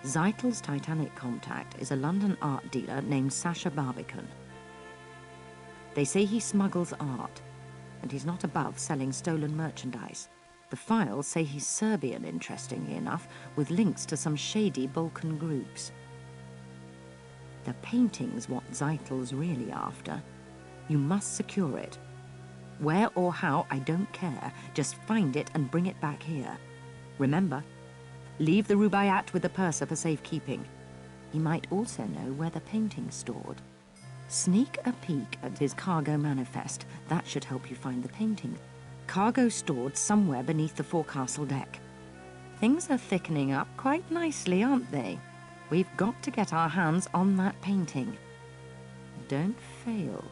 Zeitel's Titanic contact is a London art dealer named Sasha Barbican. They say he smuggles art, and he's not above selling stolen merchandise. The files say he's Serbian, interestingly enough, with links to some shady Balkan groups. The painting's what Zeitel's really after. You must secure it. Where or how, I don't care. Just find it and bring it back here. Remember, leave the Rubaiyat with the purser for safekeeping. He might also know where the painting's stored. Sneak a peek at his cargo manifest. That should help you find the painting. Cargo stored somewhere beneath the forecastle deck. Things are thickening up quite nicely, aren't they? We've got to get our hands on that painting. Don't fail.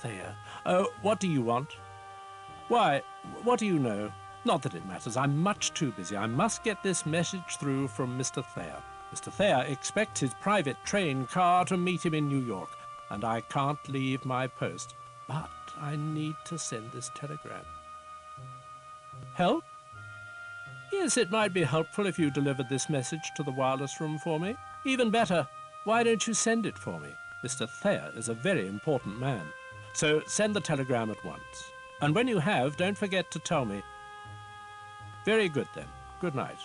Thea. Oh, what do you want? Why, what do you know? Not that it matters. I'm much too busy. I must get this message through from Mr. Thayer. Mr. Thayer expects his private train car to meet him in New York, and I can't leave my post. But I need to send this telegram. Help? Yes, it might be helpful if you delivered this message to the wireless room for me. Even better, why don't you send it for me? Mr. Thayer is a very important man. So send the telegram at once. And when you have, don't forget to tell me. Very good, then. Good night.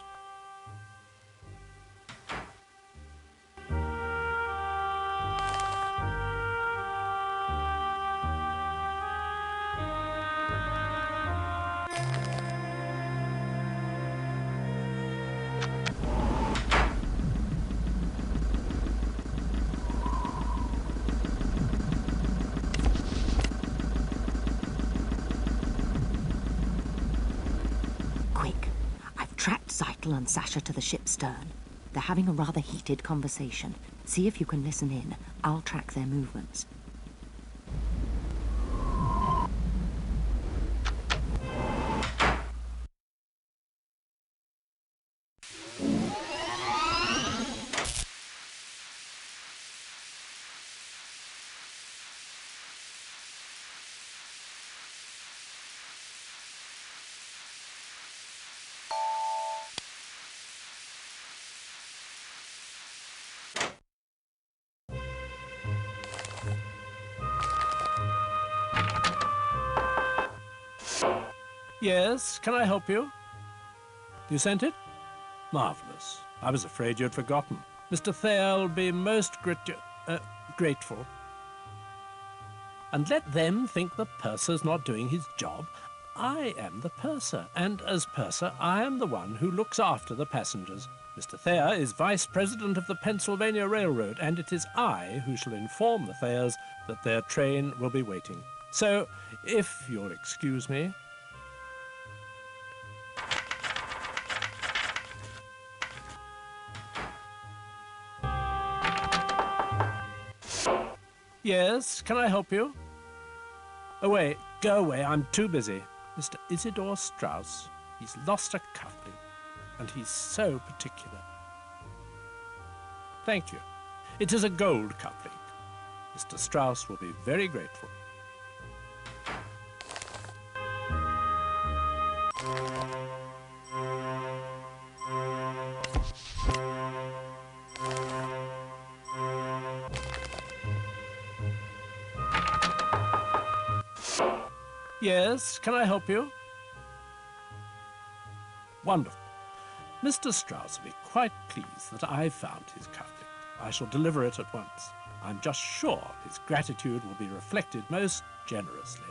Zeitel and Sasha to the ship's stern. They're having a rather heated conversation. See if you can listen in. I'll track their movements. Yes, can I help you? You sent it? Marvelous. I was afraid you'd forgotten. Mr. Thayer'll be most grateful. And let them think the purser's not doing his job. I am the purser, and as purser, I am the one who looks after the passengers. Mr. Thayer is Vice President of the Pennsylvania Railroad, and it is I who shall inform the Thayers that their train will be waiting. So, if you'll excuse me... Yes, can I help you? Away, go away, I'm too busy. Mr. Isidore Strauss, he's lost a cufflink, and he's so particular. Thank you. It is a gold cufflink. Mr. Strauss will be very grateful. Yes, can I help you? Wonderful. Mr. Strauss will be quite pleased that I've found his cufflink. I shall deliver it at once. I'm just sure his gratitude will be reflected most generously.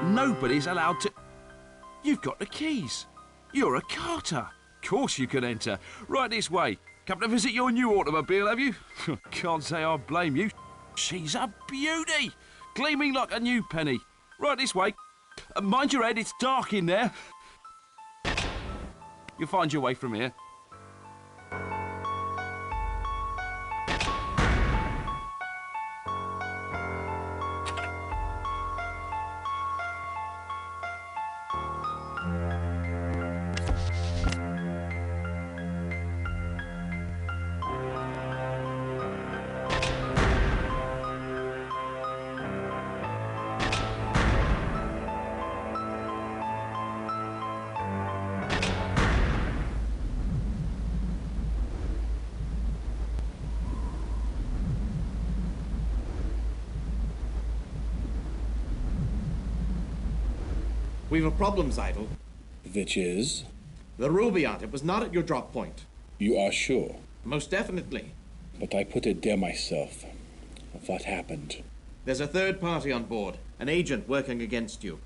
Nobody's allowed to... You've got the keys. You're a carter. Of course you can enter. Right this way. Come to visit your new automobile, have you? Can't say I blame you. She's a beauty. Gleaming like a new penny. Right this way. Mind your head, it's dark in there. You'll find your way from here. We've a problem, Zeitel. Which is? The Rubaiyat. It was not at your drop point. You are sure? Most definitely. But I put it there myself. What happened? There's a third party on board. An agent working against you.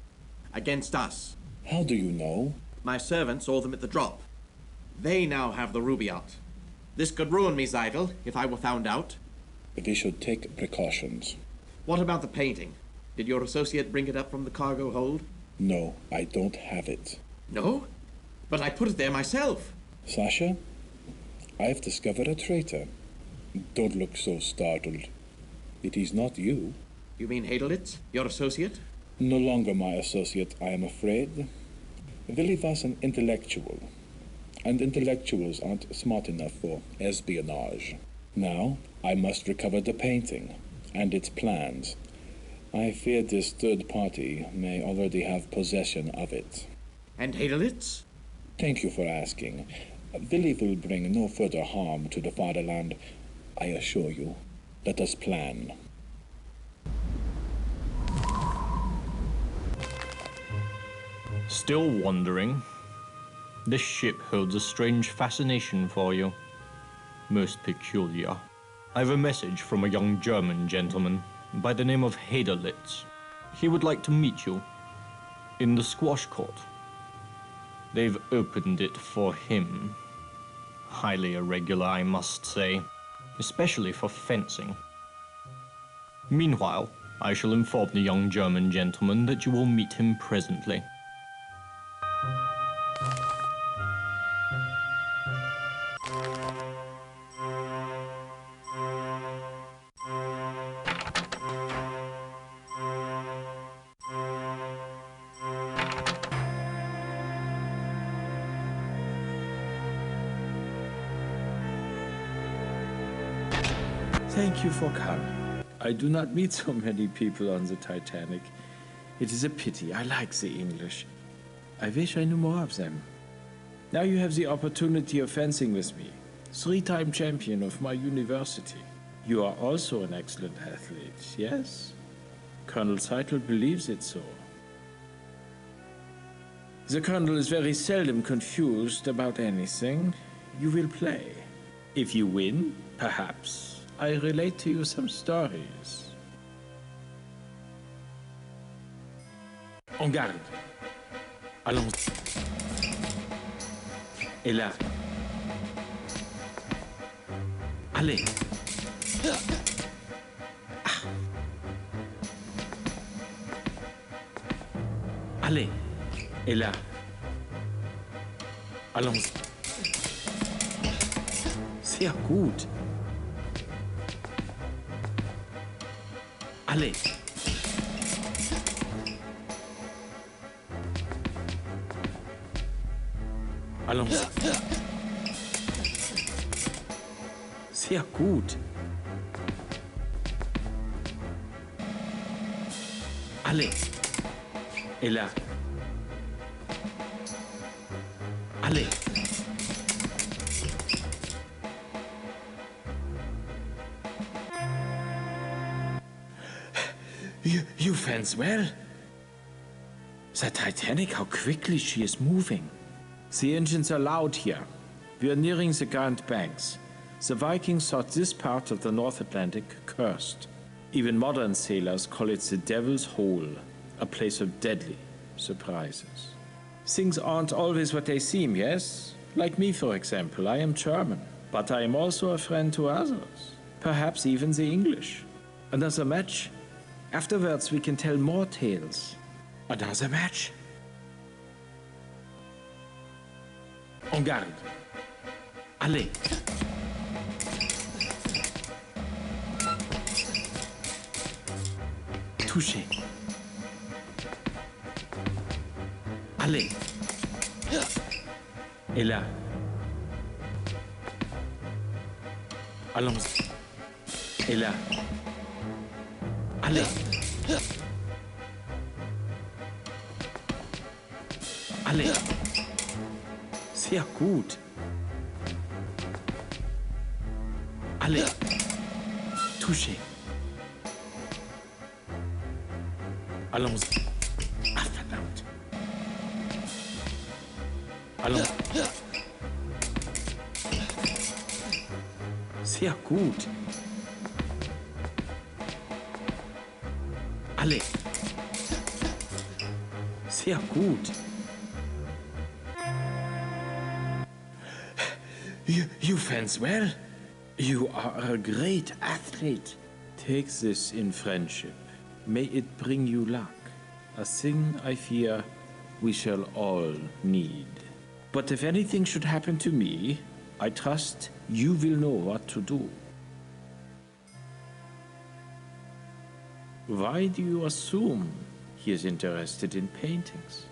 Against us. How do you know? My servant saw them at the drop. They now have the Rubaiyat. This could ruin me, Zeitel, if I were found out. We should take precautions. What about the painting? Did your associate bring it up from the cargo hold? No, I don't have it. No? But I put it there myself. Sasha, I've discovered a traitor. Don't look so startled. It is not you. You mean Hadelitz, your associate? No longer my associate, I am afraid. Willie was an intellectual, and intellectuals aren't smart enough for espionage. Now, I must recover the painting and its plans. I fear this third party may already have possession of it. And Hadelitz? Thank you for asking. Willie will bring no further harm to the fatherland, I assure you. Let us plan. Still wondering? This ship holds a strange fascination for you. Most peculiar. I've a message from a young German gentleman by the name of Haderlitz. He would like to meet you in the squash court. They've opened it for him. Highly irregular, I must say, especially for fencing. Meanwhile, I shall inform the young German gentleman that you will meet him presently. Thank you for coming. I do not meet so many people on the Titanic. It is a pity. I like the English. I wish I knew more of them. Now you have the opportunity of fencing with me. 3-time champion of my university. You are also an excellent athlete, yes? Colonel Seitel believes it so. The Colonel is very seldom confused about anything. You will play. If you win, perhaps I relate to you some stories. En garde. Allons. Et là. Allez. Ah. Allez. Et là. Allons. Sehr gut. Allez. Allons. Sehr gut. Allez. Et là. Allez. You fence well. The Titanic, how quickly she is moving. The engines are loud here. We are nearing the Grand Banks. The Vikings thought this part of the North Atlantic cursed. Even modern sailors call it the Devil's Hole, a place of deadly surprises. Things aren't always what they seem, yes? Like me, for example. I am German, but I am also a friend to others. Perhaps even the English. Another match? Afterwards, we can tell more tales. Another match? En garde. Allez. Touché. Allez. Et là. Allons. Et là. Allez. Allez. Sehr gut. Allez. Touché. Allons. Ah, verdammt. Allons. Sehr gut. Allez. Sehr gut. You fence well. You are a great athlete. Take this in friendship. May it bring you luck. A thing I fear we shall all need. But if anything should happen to me, I trust you will know what to do. Why do you assume he is interested in paintings?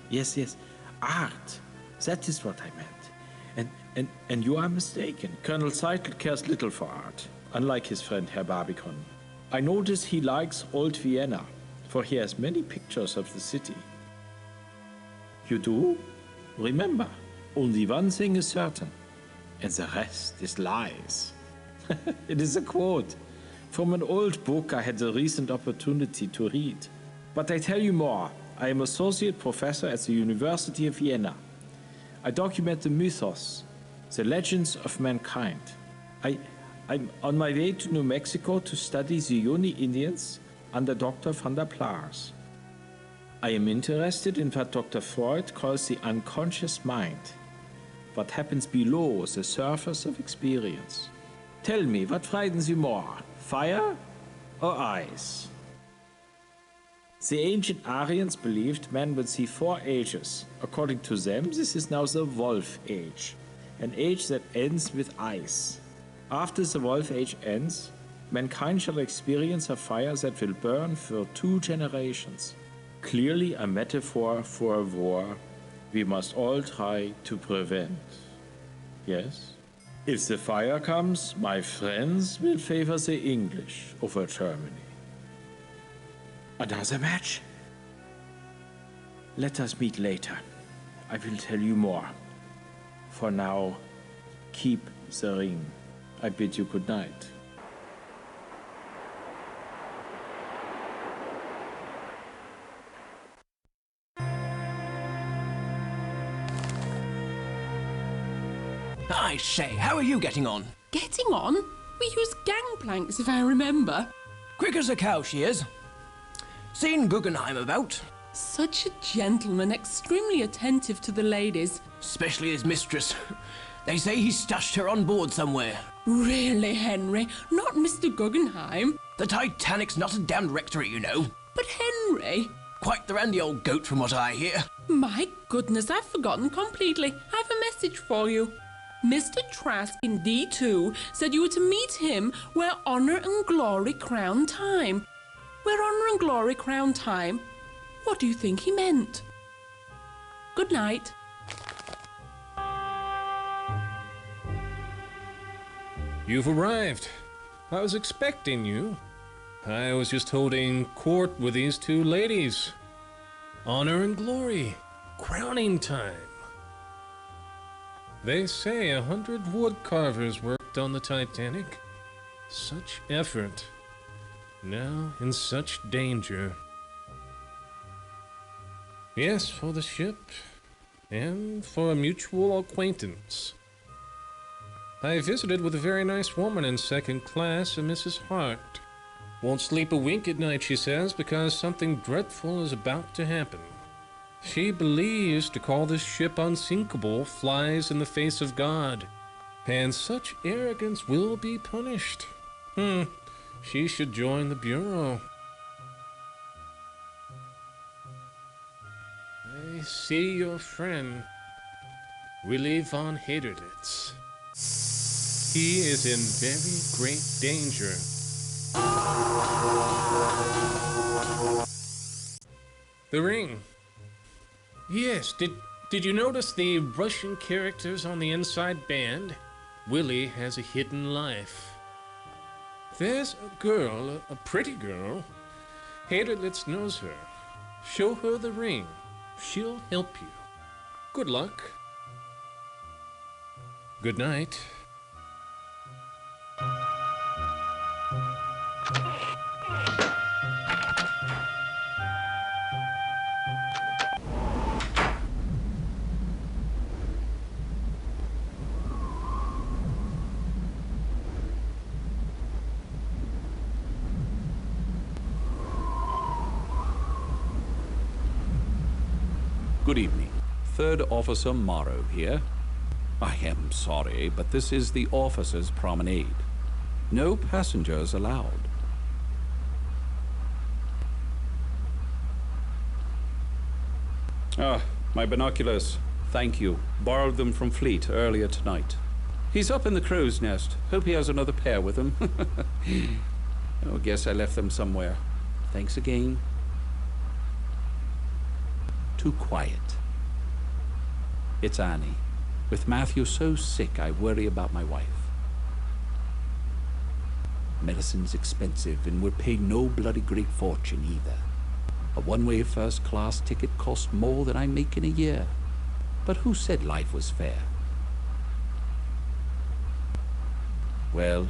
Yes, art. That is what I meant. And you are mistaken. Colonel Seitel cares little for art, unlike his friend Herr Barbicon. I notice he likes old Vienna, for he has many pictures of the city. You do? Remember, only one thing is certain, and the rest is lies. It is a quote from an old book I had the recent opportunity to read. But I tell you more. I am associate professor at the University of Vienna. I document the mythos, The Legends of Mankind. I'm on my way to New Mexico to study the Yoni Indians under Dr. van der Plaars. I am interested in what Dr. Freud calls the unconscious mind, what happens below the surface of experience. Tell me, what frightens you more, fire or ice? The ancient Aryans believed man would see 4 ages. According to them, this is now the Wolf Age, an age that ends with ice. After the Wolf Age ends, mankind shall experience a fire that will burn for 2 generations. Clearly a metaphor for a war we must all try to prevent. Yes? If the fire comes, my friends will favor the English over Germany. Another match? Let us meet later. I will tell you more. For now, keep the ring. I bid you good night. I say, how are you getting on? Getting on? We use gangplanks, if I remember. Quick as a cow, she is. Seen Guggenheim about? Such a gentleman, extremely attentive to the ladies. Especially his mistress. They say he stashed her on board somewhere. Really, Henry? Not Mr. Guggenheim? The Titanic's not a damned rectory, you know. But Henry... Quite the randy old goat from what I hear. My goodness, I've forgotten completely. I have a message for you. Mr. Trask in D2 said you were to meet him where honor and glory crown time. Where honor and glory crown time? What do you think he meant? Good night. You've arrived. I was expecting you. I was just holding court with these 2 ladies. Honor and glory. Crowning time. They say 100 wood carvers worked on the Titanic. Such effort. Now in such danger. Yes, for the ship. And for a mutual acquaintance. I visited with a very nice woman in 2nd class, a Mrs. Hart. Won't sleep a wink at night, she says, because something dreadful is about to happen. She believes to call this ship unsinkable flies in the face of God, and such arrogance will be punished. She should join the Bureau. I see your friend, Willy von Haderlitz. He is in very great danger. The ring. Yes, did you notice the Russian characters on the inside band? Willie has a hidden life. There's a girl, a pretty girl. Haderlitz knows her. Show her the ring. She'll help you. Good luck. Good night. Good evening. 3rd Officer Morrow here. I am sorry, but this is the officers' promenade. No passengers allowed. Ah, my binoculars. Thank you. Borrowed them from Fleet earlier tonight. He's up in the crow's nest. Hope he has another pair with him. Oh, guess I left them somewhere. Thanks again. Too quiet. It's Annie. With Matthew so sick, I worry about my wife. Medicine's expensive, and we're paying no bloody great fortune either. A one-way first-class ticket costs more than I make in a year. But who said life was fair? Well,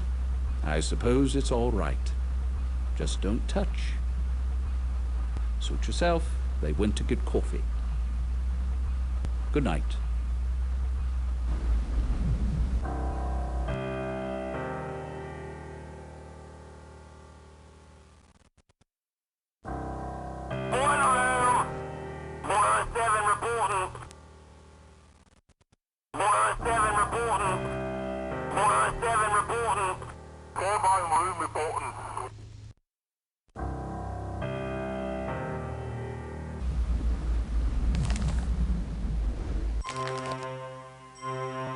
I suppose it's all right. Just don't touch. Suit yourself. They went to get coffee. Good night.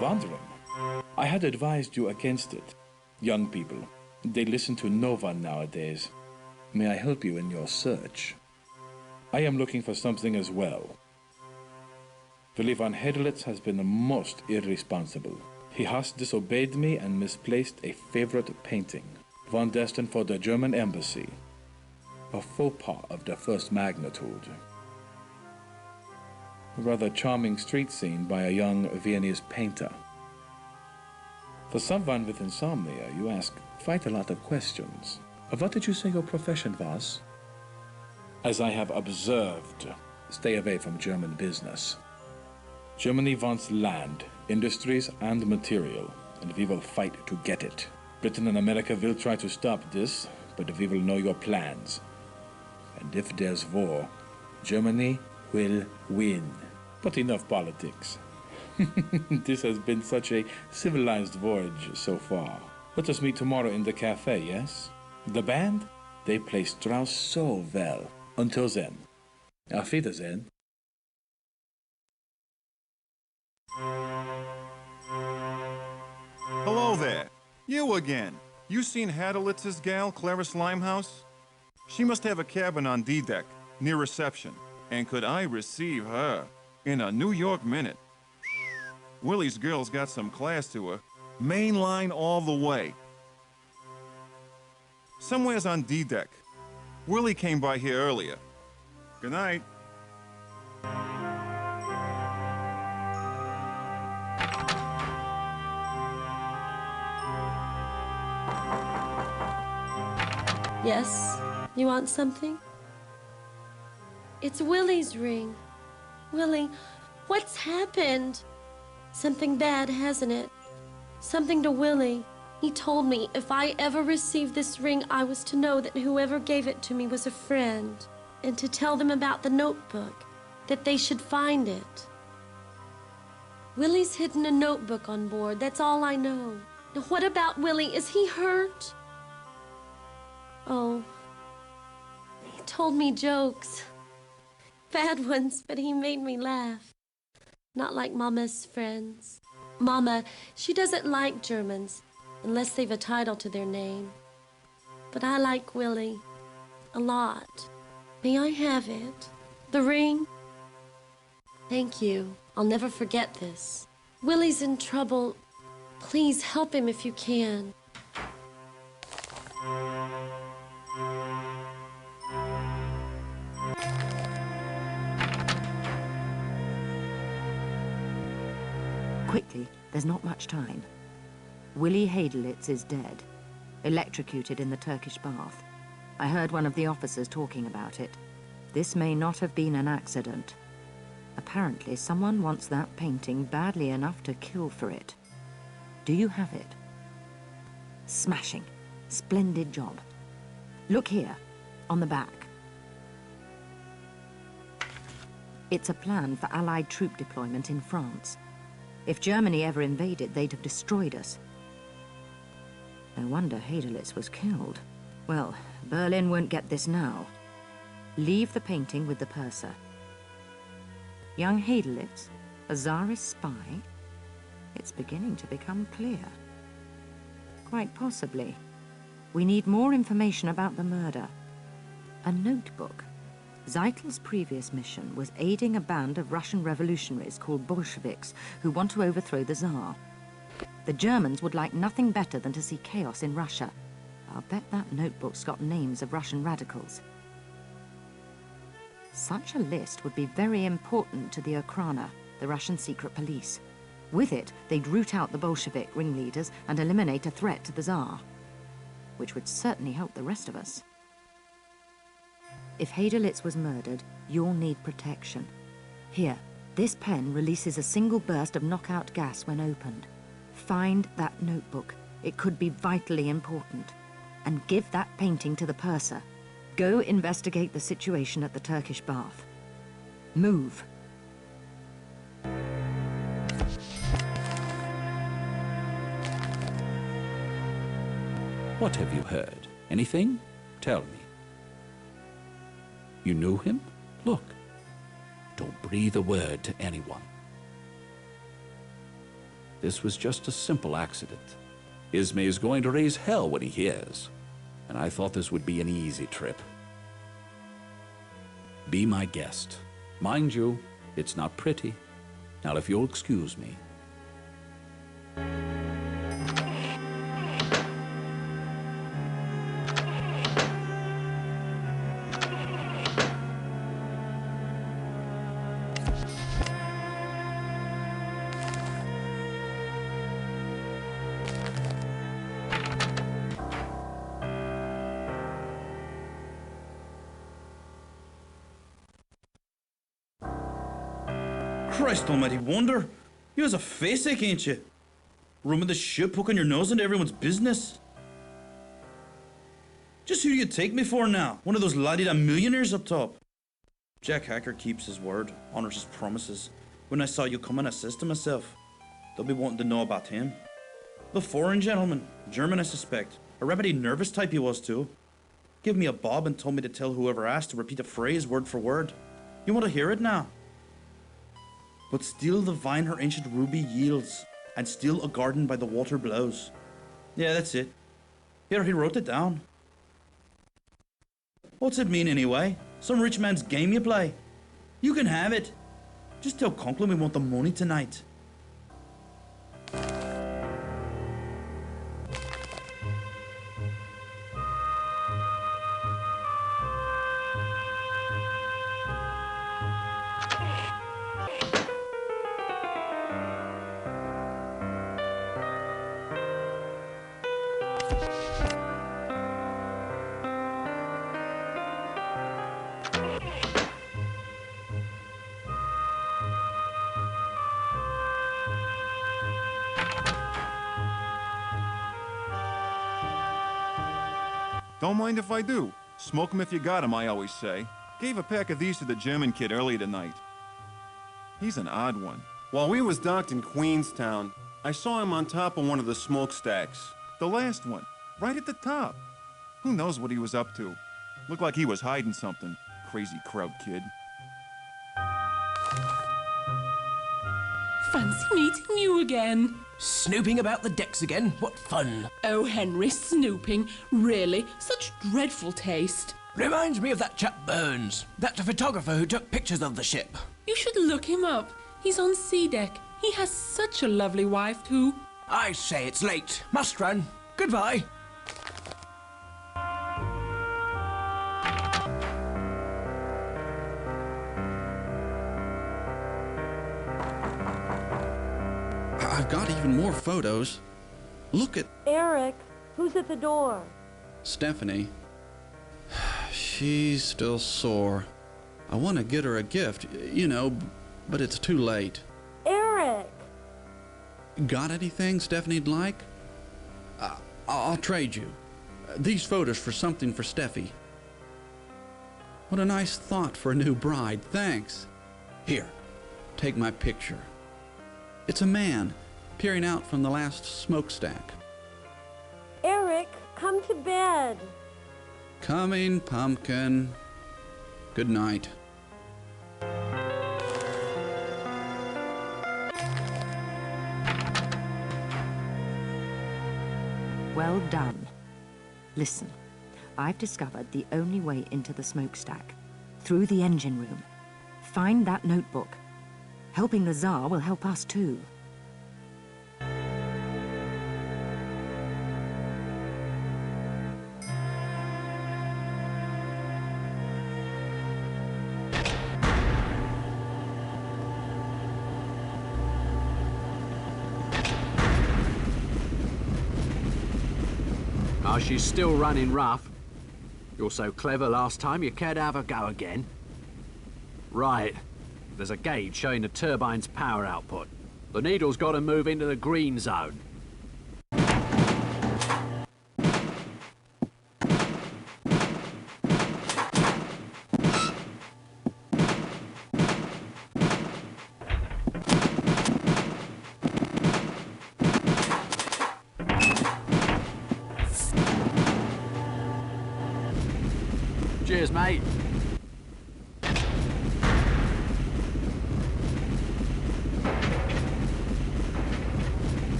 Wandering. I had advised you against it. Young people, they listen to no one nowadays. May I help you in your search? I am looking for something as well. Willy von Hedelitz has been most irresponsible. He has disobeyed me and misplaced a favorite painting, one destined for the German embassy. A faux pas of the first magnitude. A rather charming street scene by a young Viennese painter. For someone with insomnia, you ask quite a lot of questions. What did you say your profession was? As I have observed, stay away from German business. Germany wants land, industries, and material, and we will fight to get it. Britain and America will try to stop this, but we will know your plans. And if there's war, Germany will win. But enough politics. This has been such a civilized voyage so far. Let us meet tomorrow in the cafe, yes? The band? They play Strauss so well. Until then, auf Wiedersehen. Hello there. You again. You seen Hadelitz's gal, Clarice Limehouse? She must have a cabin on D-deck, near reception. And could I receive her in a New York minute? Willie's girl's got some class to her. Main line all the way. Somewhere's on D-deck. Willie came by here earlier. Good night. Yes? You want something? It's Willie's ring. Willie, what's happened? Something bad, hasn't it? Something to Willie. He told me if I ever received this ring, I was to know that whoever gave it to me was a friend, and to tell them about the notebook, that they should find it. Willie's hidden a notebook on board, that's all I know. Now what about Willie? Is he hurt? Oh, he told me jokes. Bad ones, but he made me laugh. Not like Mama's friends. Mama, she doesn't like Germans, unless they've a title to their name. But I like Willie a lot. May I have it? The ring? Thank you. I'll never forget this. Willie's in trouble. Please help him if you can. Quickly, there's not much time. Willie Hadelitz is dead, electrocuted in the Turkish bath. I heard one of the officers talking about it. This may not have been an accident. Apparently, someone wants that painting badly enough to kill for it. Do you have it? Smashing. Splendid job. Look here, on the back. It's a plan for Allied troop deployment in France. If Germany ever invaded, they'd have destroyed us. No wonder Hadelitz was killed. Well, Berlin won't get this now. Leave the painting with the purser. Young Hadelitz, a Tsarist spy? It's beginning to become clear. Quite possibly. We need more information about the murder. A notebook. Zeitel's previous mission was aiding a band of Russian revolutionaries called Bolsheviks who want to overthrow the Tsar. The Germans would like nothing better than to see chaos in Russia. I'll bet that notebook's got names of Russian radicals. Such a list would be very important to the Okhrana, the Russian secret police. With it, they'd root out the Bolshevik ringleaders and eliminate a threat to the Tsar, which would certainly help the rest of us. If Hadelitz was murdered, you'll need protection. Here, this pen releases a single burst of knockout gas when opened. Find that notebook. It could be vitally important. And give that painting to the purser. Go investigate the situation at the Turkish bath. Move. What have you heard? Anything? Tell me. You knew him? Look. Don't breathe a word to anyone. This was just a simple accident. Ismay is going to raise hell when he hears, and I thought this would be an easy trip. Be my guest. Mind you, it's not pretty. Now, if you'll excuse me. Christ almighty wonder. You has a face ache, ain't you? Rooming the ship, poking your nose into everyone's business. Just who do you take me for now? One of those la-di-da millionaires up top? Jack Hacker keeps his word, honors his promises. When I saw you coming, I says to myself, they'll be wanting to know about him. The foreign gentleman, German I suspect. A remedy nervous type he was too. Give me a bob and told me to tell whoever asked to repeat a phrase word for word. You want to hear it now? But still the vine her ancient ruby yields, and still a garden by the water blows. Yeah, that's it. Here, he wrote it down. What's it mean anyway? Some rich man's game you play? You can have it. Just tell Conklin we want the money tonight. Don't mind if I do. Smoke 'em if you got 'em, I always say. Gave a pack of these to the German kid early tonight. He's an odd one. While we was docked in Queenstown, I saw him on top of one of the smokestacks. The last one, right at the top. Who knows what he was up to? Looked like he was hiding something. Crazy crowd kid. Fancy meeting you again. Snooping about the decks again? What fun. Oh, Henry, snooping. Really? Such dreadful taste. Reminds me of that chap Burns, that photographer who took pictures of the ship. You should look him up. He's on sea deck. He has such a lovely wife, too. I say it's late. Must run. Goodbye. I've got even more photos. Look at... Eric, who's at the door? Stephanie. She's still sore. I want to get her a gift, you know, but it's too late. Eric! Got anything Stephanie'd like? I'll trade you. These photos for something for Steffi. What a nice thought for a new bride. Thanks. Here, take my picture. It's a man peering out from the last smokestack. Eric, come to bed. Coming, pumpkin. Good night. Well done. Listen, I've discovered the only way into the smokestack. Through the engine room. Find that notebook. Helping the Tsar will help us too. Oh, she's still running rough. You're so clever last time, you cared to have a go again. Right. There's a gauge showing the turbine's power output. The needle's got to move into the green zone. Cheers, mate.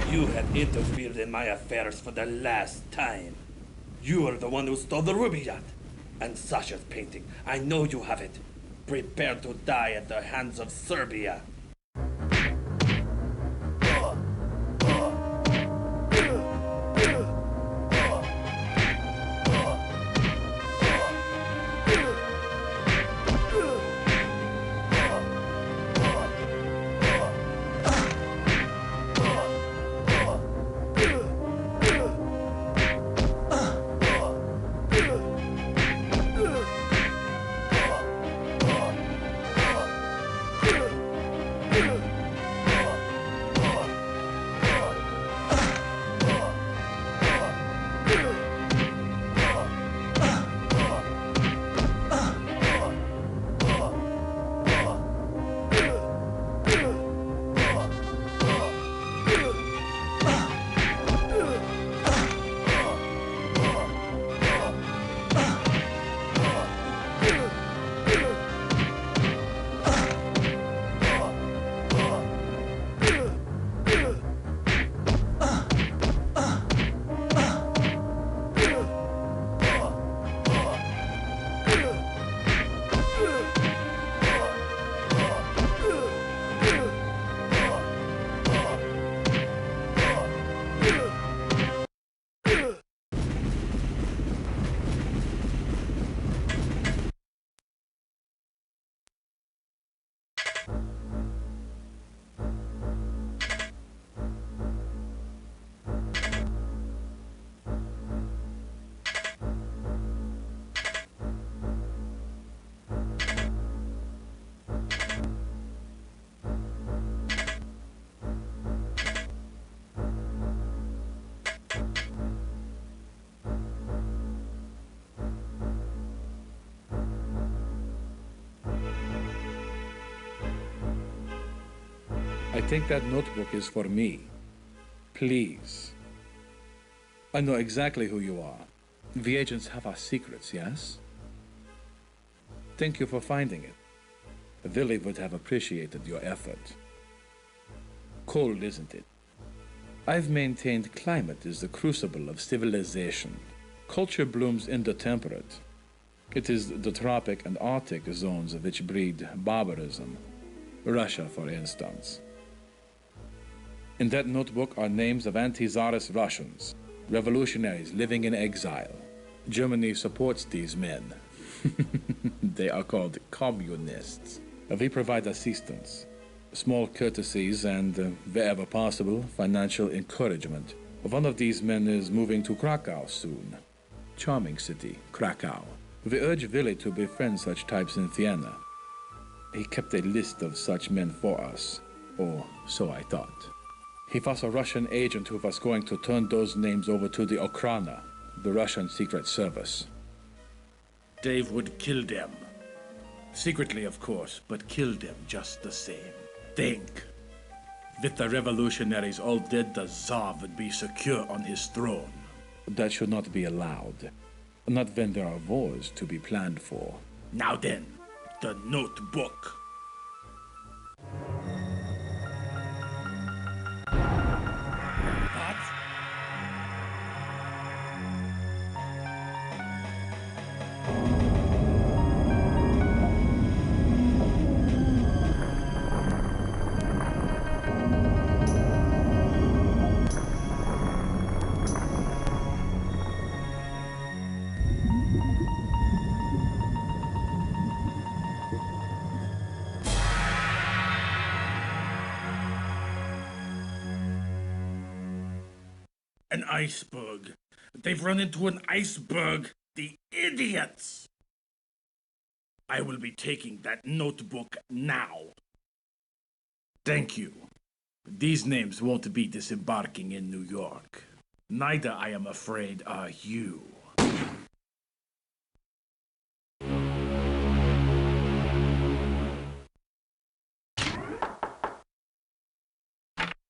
You have interfered in my affairs for the last time. You are the one who stole the ruby yacht. And Sasha's painting. I know you have it. Prepare to die at the hands of Serbia. I think that notebook is for me. Please. I know exactly who you are. The agents have our secrets, yes? Thank you for finding it. Willie would have appreciated your effort. Cold, isn't it? I've maintained climate is the crucible of civilization. Culture blooms in the temperate. It is the tropic and Arctic zones which breed barbarism. Russia, for instance. In that notebook are names of anti-Tsarist Russians, revolutionaries living in exile. Germany supports these men. They are called communists. We provide assistance, small courtesies, and, wherever possible, financial encouragement. One of these men is moving to Krakow soon. Charming city, Krakow. We urge Willie to befriend such types in Vienna. He kept a list of such men for us, or so I thought. He was a Russian agent who was going to turn those names over to the Okhrana, the Russian Secret Service. Dave would kill them. Secretly, of course, but kill them just the same. Think. With the revolutionaries all dead, the Tsar would be secure on his throne. That should not be allowed. Not when there are wars to be planned for. Now then, the notebook. An iceberg. They've run into an iceberg. The idiots! I will be taking that notebook now. Thank you. These names won't be disembarking in New York. Neither, I am afraid, are you.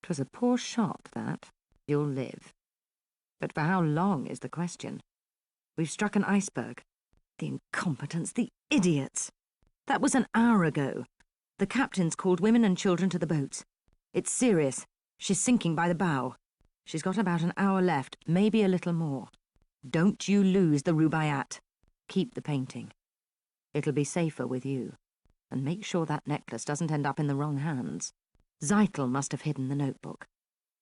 'Twas a poor shot, that. You'll live. But for how long is the question? We've struck an iceberg. The incompetents, the idiots! That was an hour ago. The captain's called women and children to the boats. It's serious. She's sinking by the bow. She's got about an hour left, maybe a little more. Don't you lose the Rubaiyat. Keep the painting. It'll be safer with you. And make sure that necklace doesn't end up in the wrong hands. Zeitel must have hidden the notebook.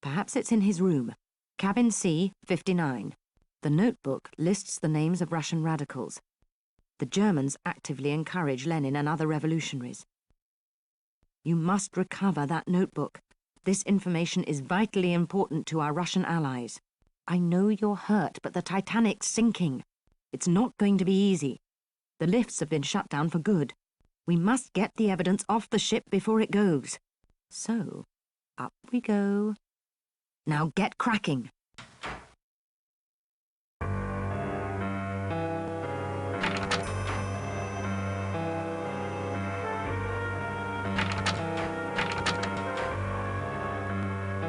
Perhaps it's in his room. Cabin C, 59. The notebook lists the names of Russian radicals. The Germans actively encourage Lenin and other revolutionaries. You must recover that notebook. This information is vitally important to our Russian allies. I know you're hurt, but the Titanic's sinking. It's not going to be easy. The lifts have been shut down for good. We must get the evidence off the ship before it goes. So, up we go. Now get cracking.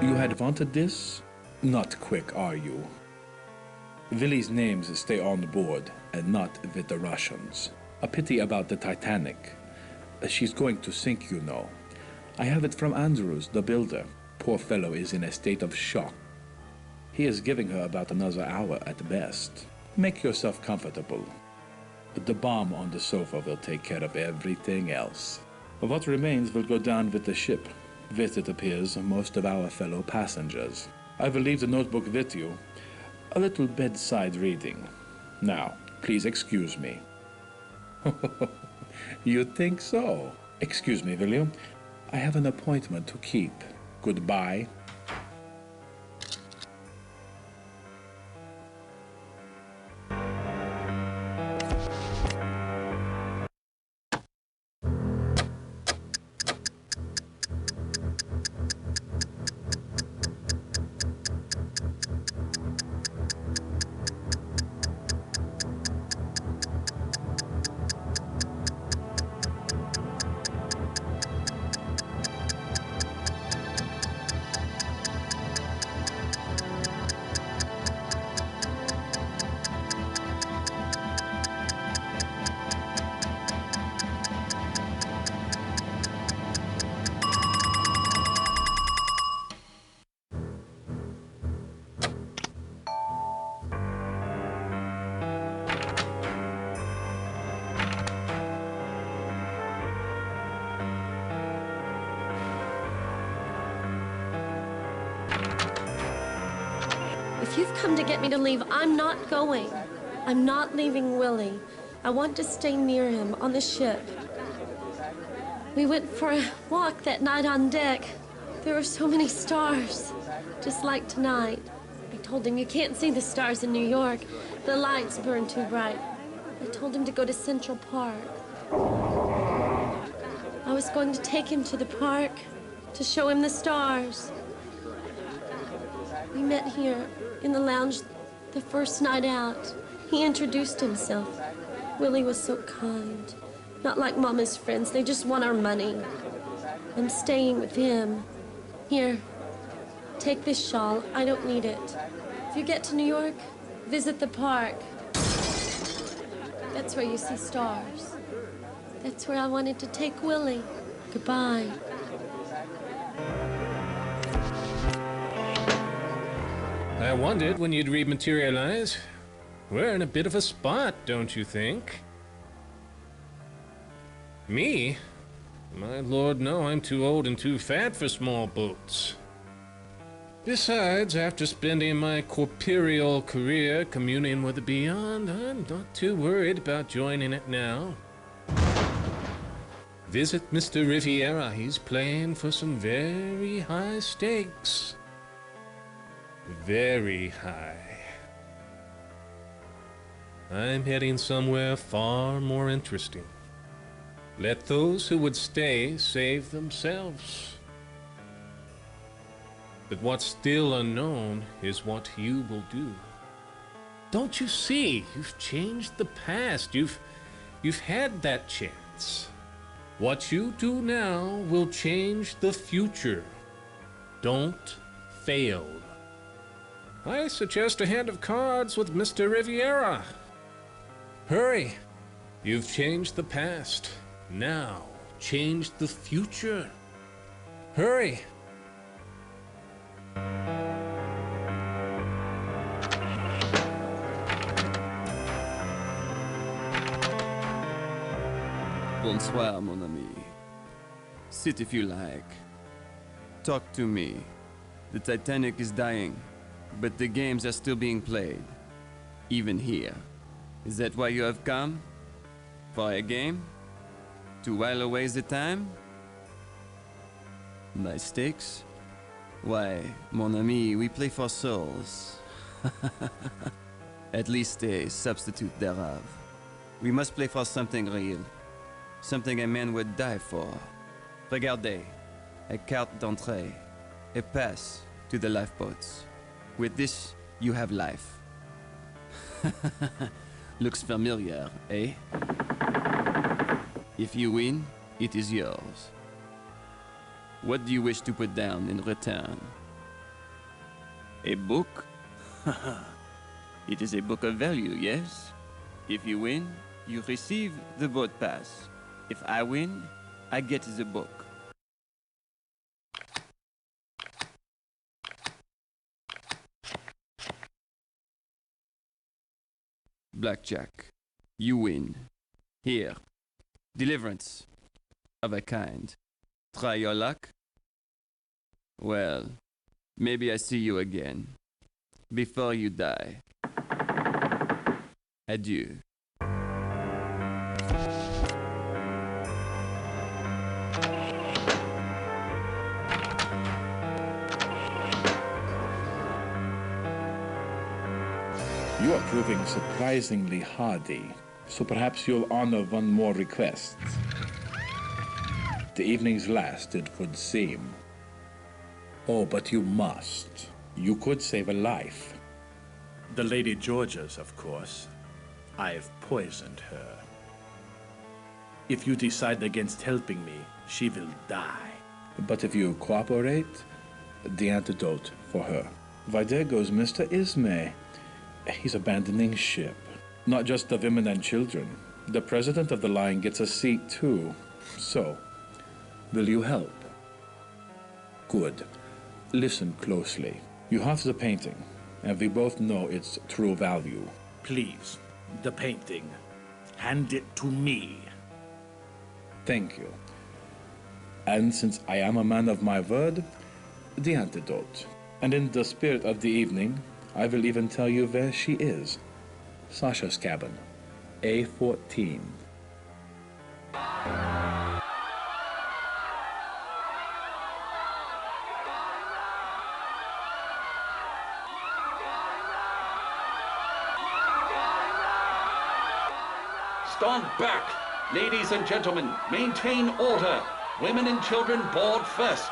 You had wanted this? Not quick, are you? Willy's names stay on board, and not with the Russians. A pity about the Titanic. She's going to sink, you know. I have it from Andrews, the builder. Poor fellow is in a state of shock. He is giving her about another hour at best. Make yourself comfortable. The bomb on the sofa will take care of everything else. What remains will go down with the ship. With, it appears, most of our fellow passengers. I will leave the notebook with you. A little bedside reading. Now, please excuse me. You think so? Excuse me, will you? I have an appointment to keep. Goodbye. If you've come to get me to leave, I'm not going. I'm not leaving Willie. I want to stay near him on the ship. We went for a walk that night on deck. There were so many stars, just like tonight. I told him you can't see the stars in New York. The lights burn too bright. I told him to go to Central Park. I was going to take him to the park to show him the stars. We met here in the lounge the first night out. He introduced himself. Willie was so kind. Not like Mama's friends, they just want our money. I'm staying with him. Here, take this shawl. I don't need it. If you get to New York, visit the park. That's where you see stars. That's where I wanted to take Willie. Goodbye. I wondered when you'd rematerialize. We're in a bit of a spot, don't you think? Me? My lord, no, I'm too old and too fat for small boats. Besides, after spending my corporeal career communing with the beyond, I'm not too worried about joining it now. Visit Mr. Riviera. He's playing for some very high stakes. Very high. I'm heading somewhere far more interesting. Let those who would stay save themselves. But what's still unknown is what you will do. Don't you see? You've changed the past. You've had that chance. What you do now will change the future. Don't fail. I suggest a hand of cards with Mr. Riviera. Hurry! You've changed the past. Now, change the future. Hurry! Bonsoir, mon ami. Sit if you like. Talk to me. The Titanic is dying, but the games are still being played. Even here. Is that why you have come? For a game? To while away the time? My stakes? Why, mon ami, we play for souls. At least a substitute thereof. We must play for something real. Something a man would die for. Regardez. A carte d'entrée. A pass to the lifeboats. With this, you have life. Looks familiar, eh? If you win, it is yours. What do you wish to put down in return? A book? It is a book of value, yes? If you win, you receive the boat pass. If I win, I get the book. Blackjack. You win. Here. Deliverance. Of a kind. Try your luck? Well, maybe I see you again. Before you die. Adieu. You are proving surprisingly hardy, so perhaps you'll honor one more request. The evening's last, it would seem. Oh, but you must. You could save a life. The Lady Georgia's, of course. I've poisoned her. If you decide against helping me, she will die. But if you cooperate, the antidote for her. Why, there goes Mr. Ismay. He's abandoning ship. Not just the women and children. The president of the line gets a seat, too. So, will you help? Good. Listen closely. You have the painting, and we both know its true value. Please, the painting. Hand it to me. Thank you. And since I am a man of my word, the antidote. And in the spirit of the evening, I will even tell you where she is. Sasha's cabin, A14. Stand back! Ladies and gentlemen, maintain order. Women and children board first.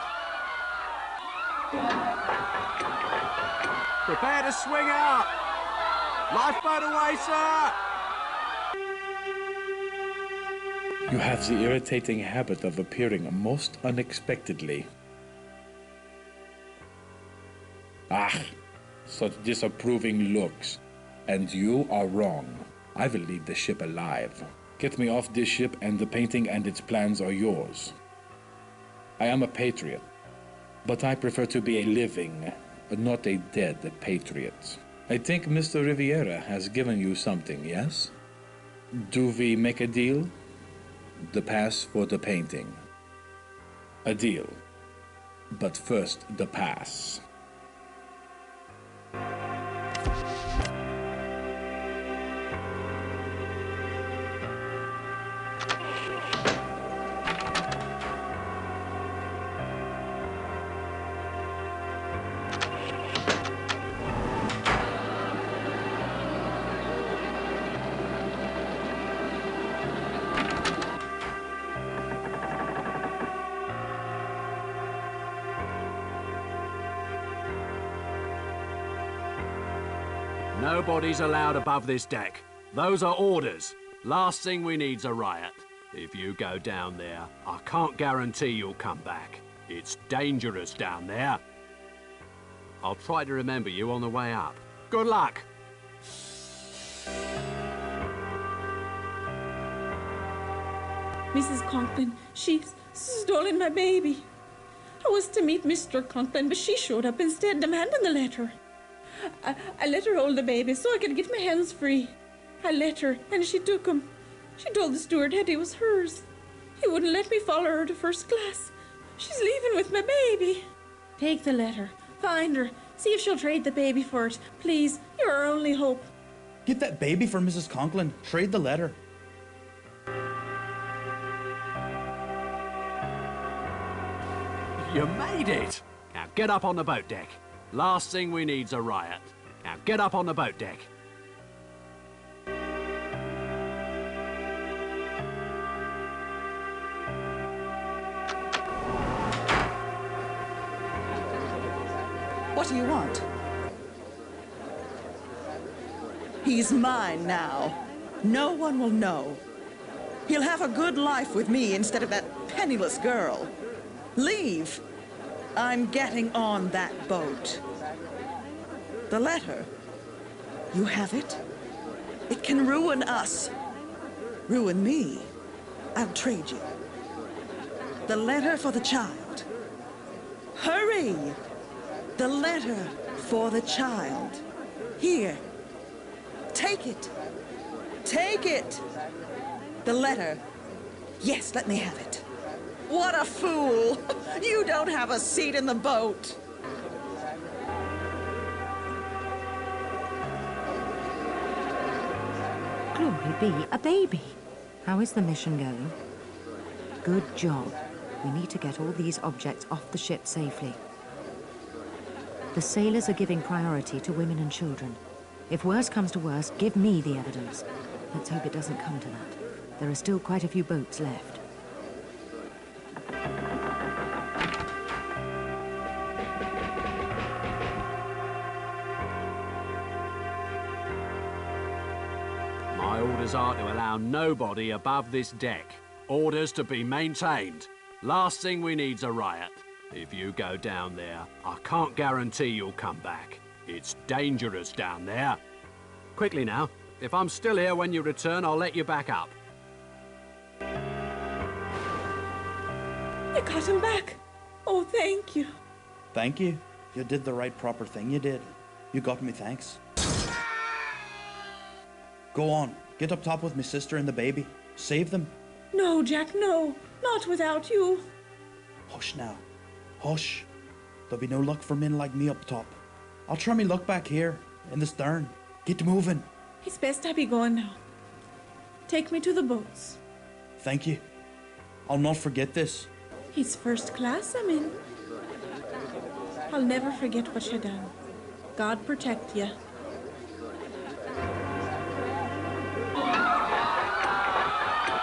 Prepare to swing out! Lifeboat away, sir! You have the irritating habit of appearing most unexpectedly. Ah, such disapproving looks. And you are wrong. I will leave the ship alive. Get me off this ship and the painting and its plans are yours. I am a patriot, but I prefer to be a living, not a dead patriot. I think Mr. Riviera has given you something, yes? Do we make a deal? The pass for the painting. A deal. But first, the pass. Nobody's allowed above this deck. Those are orders. Last thing we need's a riot. If you go down there, I can't guarantee you'll come back. It's dangerous down there. I'll try to remember you on the way up. Good luck! Mrs. Conklin, she's stolen my baby. I was to meet Mr. Conklin, but she showed up instead, demanding the letter. I let her hold the baby so I could get my hands free. I let her, and she took him. She told the steward head he was hers. He wouldn't let me follow her to first class. She's leaving with my baby. Take the letter. Find her. See if she'll trade the baby for it. Please, you're our only hope. Get that baby for Mrs. Conklin. Trade the letter. You made it! Now get up on the boat deck. Last thing we need's a riot. Now get up on the boat deck. What do you want? He's mine now. No one will know. He'll have a good life with me instead of that penniless girl. Leave. I'm getting on that boat. The letter. You have it? It can ruin us. Ruin me. I'll trade you. The letter for the child. Hurry! The letter for the child. Here. Take it. Take it. The letter. Yes, let me have it. What a fool! You don't have a seat in the boat. Glory be, a baby. How is the mission going? Good job. We need to get all these objects off the ship safely. The sailors are giving priority to women and children. If worse comes to worse, give me the evidence. Let's hope it doesn't come to that. There are still quite a few boats left. My orders are to allow nobody above this deck. Orders to be maintained. Last thing we need's a riot. If you go down there, I can't guarantee you'll come back. It's dangerous down there. Quickly now. If I'm still here when you return, I'll let you back up. You got him back. Oh, thank you. Thank you. You did the right proper thing, you did. You got me thanks. Go on. Get up top with my sister and the baby. Save them. No, Jack, no. Not without you. Hush now. Hush. There'll be no luck for men like me up top. I'll try me luck back here, in the stern. Get moving. It's best I be going now. Take me to the boats. Thank you. I'll not forget this. It's first class I'm in. I'll never forget what you done. God protect you.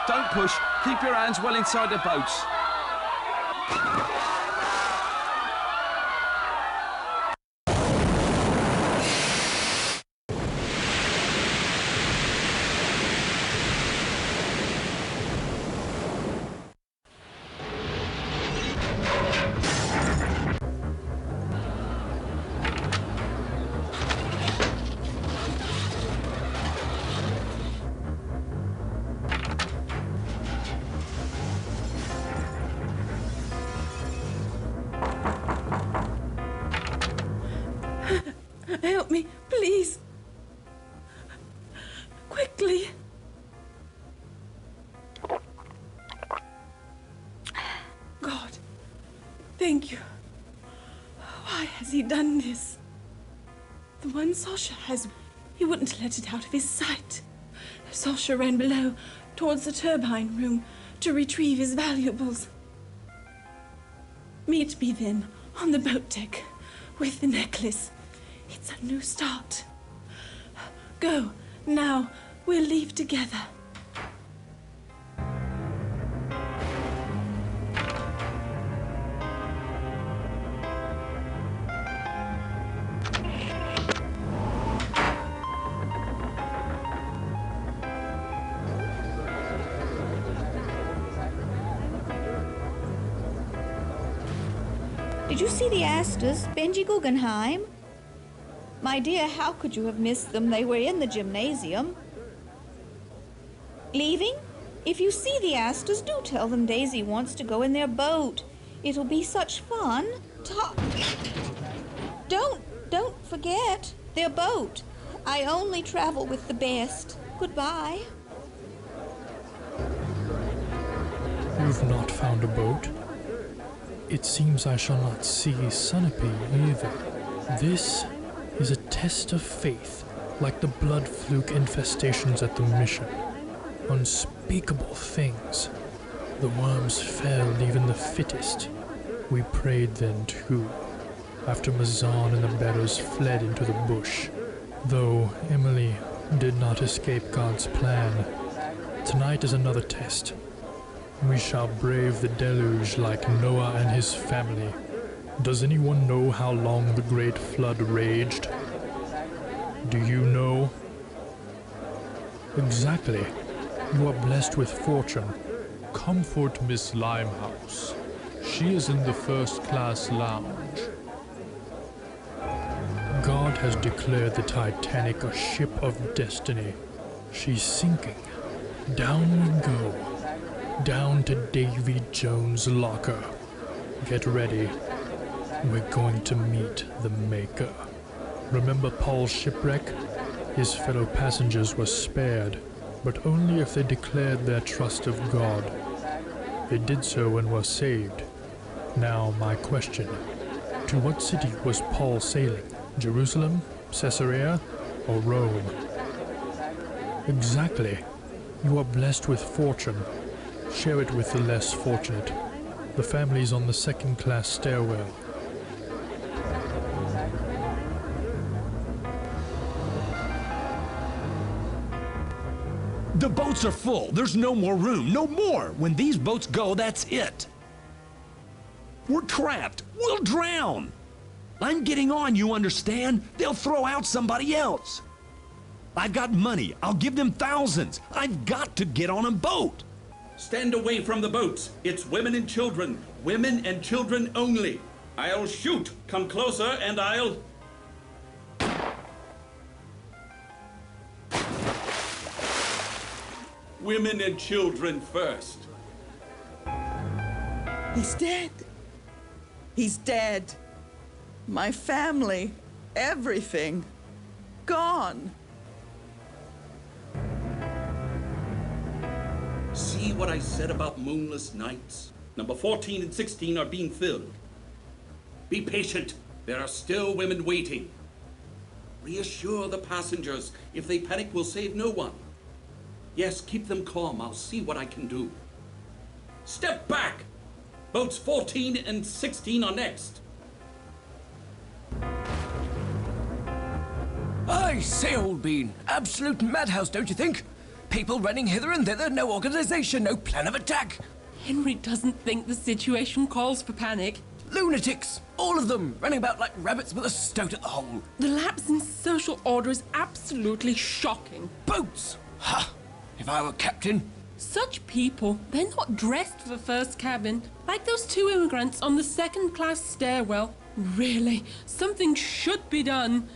Don't push. Keep your hands well inside the boats. Help me, please. Quickly. God, thank you. Why has he done this? The one Sasha has, he wouldn't let it out of his sight. Sasha ran below, towards the turbine room, to retrieve his valuables. Meet me then, on the boat deck, with the necklace. It's a new start. Go, now, we'll leave together. Did Did you see the Astors, Benji Guggenheim? My dear, how could you have missed them? They were in the gymnasium. Leaving? If you see the Astors, do tell them Daisy wants to go in their boat. It'll be such fun. Don't forget their boat. I only travel with the best. Goodbye. You've not found a boat? It seems I shall not see Sunapee either. This is a test of faith, like the blood fluke infestations at the mission. Unspeakable things. The worms felled even the fittest. We prayed then too, after Mazan and the bearers fled into the bush. Though Emily did not escape God's plan, tonight is another test. We shall brave the deluge like Noah and his family. Does anyone know how long the great flood raged? Do you know? Exactly. You are blessed with fortune. Comfort Miss Limehouse. She is in the first-class lounge. God has declared the Titanic a ship of destiny. She's sinking. Down we go. Down to Davy Jones' locker. Get ready. We're going to meet the Maker. Remember Paul's shipwreck? His fellow passengers were spared, but only if they declared their trust of God. They did so and were saved. Now, my question. To what city was Paul sailing? Jerusalem, Caesarea, or Rome? Exactly. You are blessed with fortune. Share it with the less fortunate. The family's on the second-class stairwell. The boats are full. There's no more room. No more. When these boats go, that's it. We're trapped. We'll drown. I'm getting on, you understand? They'll throw out somebody else. I've got money. I'll give them thousands. I've got to get on a boat. Stand away from the boats. It's women and children. Women and children only. I'll shoot. Come closer and I'll... Women and children first. He's dead. He's dead. My family, everything, gone. See what I said about moonless nights? Number 14 and 16 are being filled. Be patient. There are still women waiting. Reassure the passengers. If they panic, we'll save no one. Yes, keep them calm. I'll see what I can do. Step back! Boats 14 and 16 are next. I say, old bean. Absolute madhouse, don't you think? People running hither and thither, no organization, no plan of attack. Henry doesn't think the situation calls for panic. Lunatics! All of them, running about like rabbits with a stoat at the hole. The lapse in social order is absolutely shocking. Boats! Ha! If I were captain. Such people, they're not dressed for the first cabin, like those two immigrants on the second-class stairwell. Really, something should be done.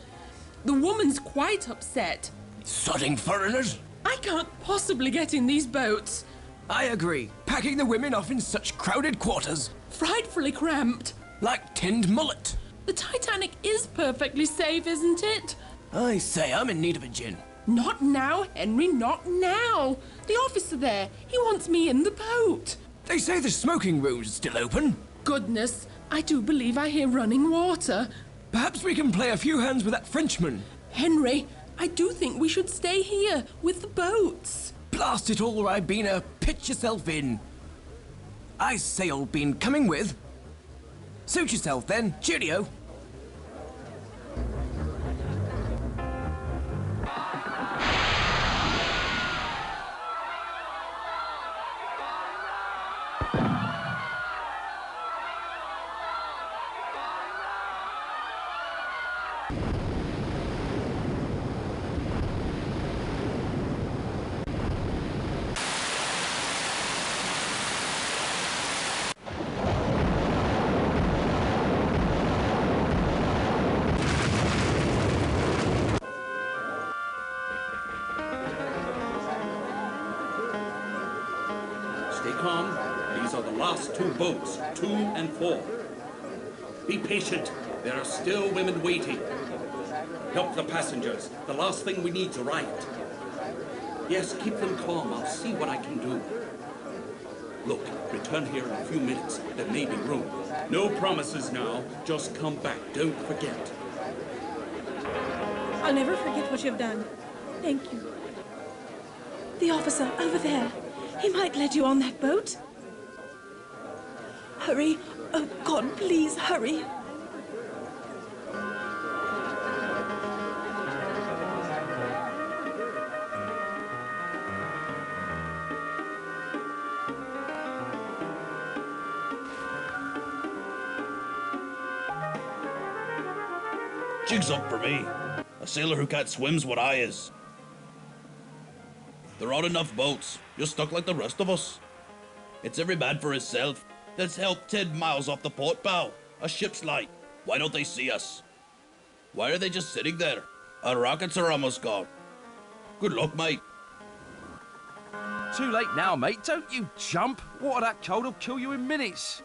The woman's quite upset. Sodding foreigners! I can't possibly get in these boats. I agree. Packing the women off in such crowded quarters. Frightfully cramped. Like tinned mullet. The Titanic is perfectly safe, isn't it? I say, I'm in need of a gin. Not now, Henry, not now. The officer there, he wants me in the boat. They say the smoking room's still open. Goodness, I do believe I hear running water. Perhaps we can play a few hands with that Frenchman. Henry, I do think we should stay here with the boats. Blast it all, Ribena. Pitch yourself in. I say, old bean, coming with. Suit yourself then. Cheerio. calm. These are the last two boats, 2 and 4. Be patient. There are still women waiting. Help the passengers. The last thing we need is a riot. Yes, keep them calm. I'll see what I can do. Look, return here in a few minutes. There may be room. No promises now. Just come back. Don't forget. I'll never forget what you've done. Thank you. The officer over there. He might let you on that boat. Hurry. Oh, God, please, hurry. Jig's up for me. A sailor who can't swim's what I is. There aren't enough boats. You're stuck like the rest of us. It's every man for himself. Let's help 10 miles off the port bow. A ship's light. Why don't they see us? Why are they just sitting there? Our rockets are almost gone. Good luck, mate. Too late now, mate. Don't you jump. Water that cold will kill you in minutes.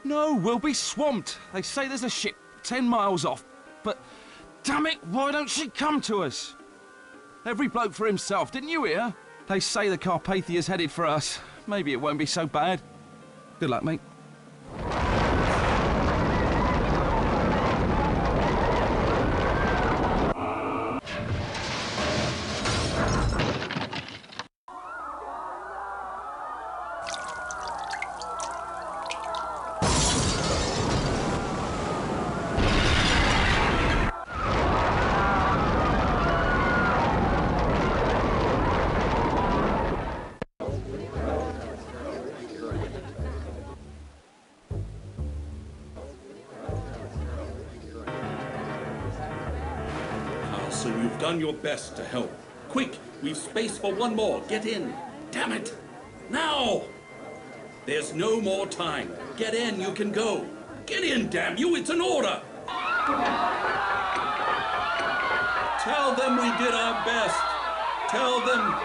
No, we'll be swamped. They say there's a ship 10 miles off. But, damn it, why don't she come to us? Every bloke for himself, didn't you hear? They say the Carpathia's headed for us. Maybe it won't be so bad. Good luck, mate. So you've done your best to help. Quick, we've space for one more. Get in. Damn it. Now! There's no more time. Get in, you can go. Get in, damn you, it's an order. Tell them we did our best. Tell them...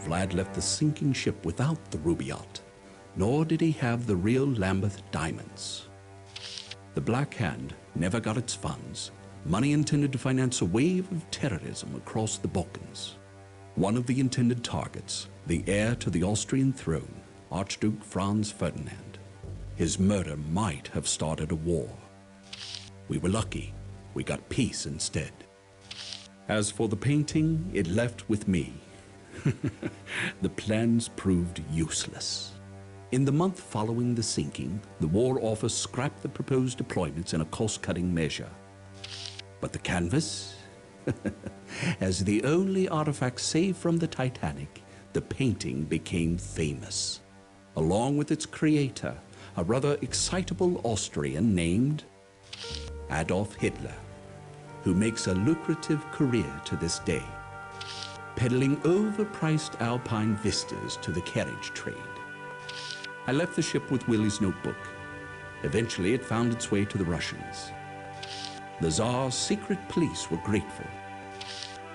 Vlad left the sinking ship without the rubaiyat, nor did he have the real Lambeth diamonds. The Black Hand never got its funds, money intended to finance a wave of terrorism across the Balkans. One of the intended targets, the heir to the Austrian throne, Archduke Franz Ferdinand. His murder might have started a war. We were lucky. We got peace instead. As for the painting, it left with me. The plans proved useless. In the month following the sinking, the War Office scrapped the proposed deployments in a cost-cutting measure. But the canvas? As the only artifact saved from the Titanic, the painting became famous. Along with its creator, a rather excitable Austrian named Adolf Hitler, who makes a lucrative career to this day, peddling overpriced alpine vistas to the carriage trade. I left the ship with Willie's notebook. Eventually, it found its way to the Russians. The Tsar's secret police were grateful,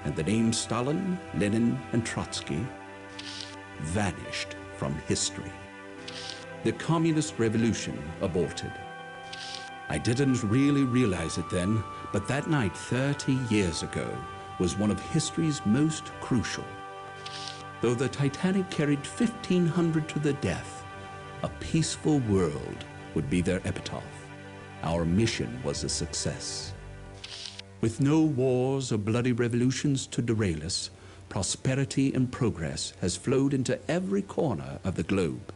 and the names Stalin, Lenin, and Trotsky vanished from history. The communist revolution aborted. I didn't really realize it then, but that night 30 years ago was one of history's most crucial. Though the Titanic carried 1,500 to the death, a peaceful world would be their epitaph. Our mission was a success. With no wars or bloody revolutions to derail us, prosperity and progress has flowed into every corner of the globe,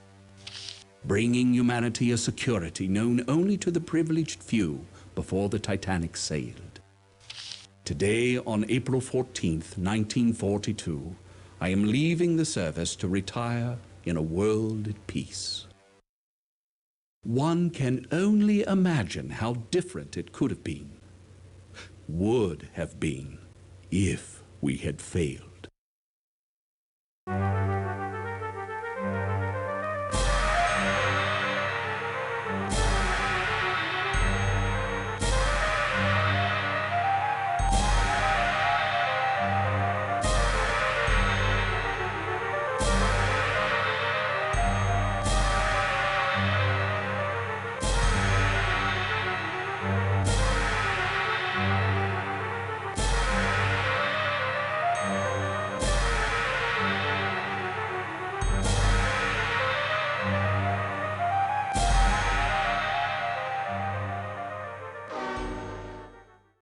bringing humanity a security known only to the privileged few before the Titanic sailed. Today, on April 14th, 1942, I am leaving the service to retire in a world at peace. One can only imagine how different it could have been, would have been, if we had failed.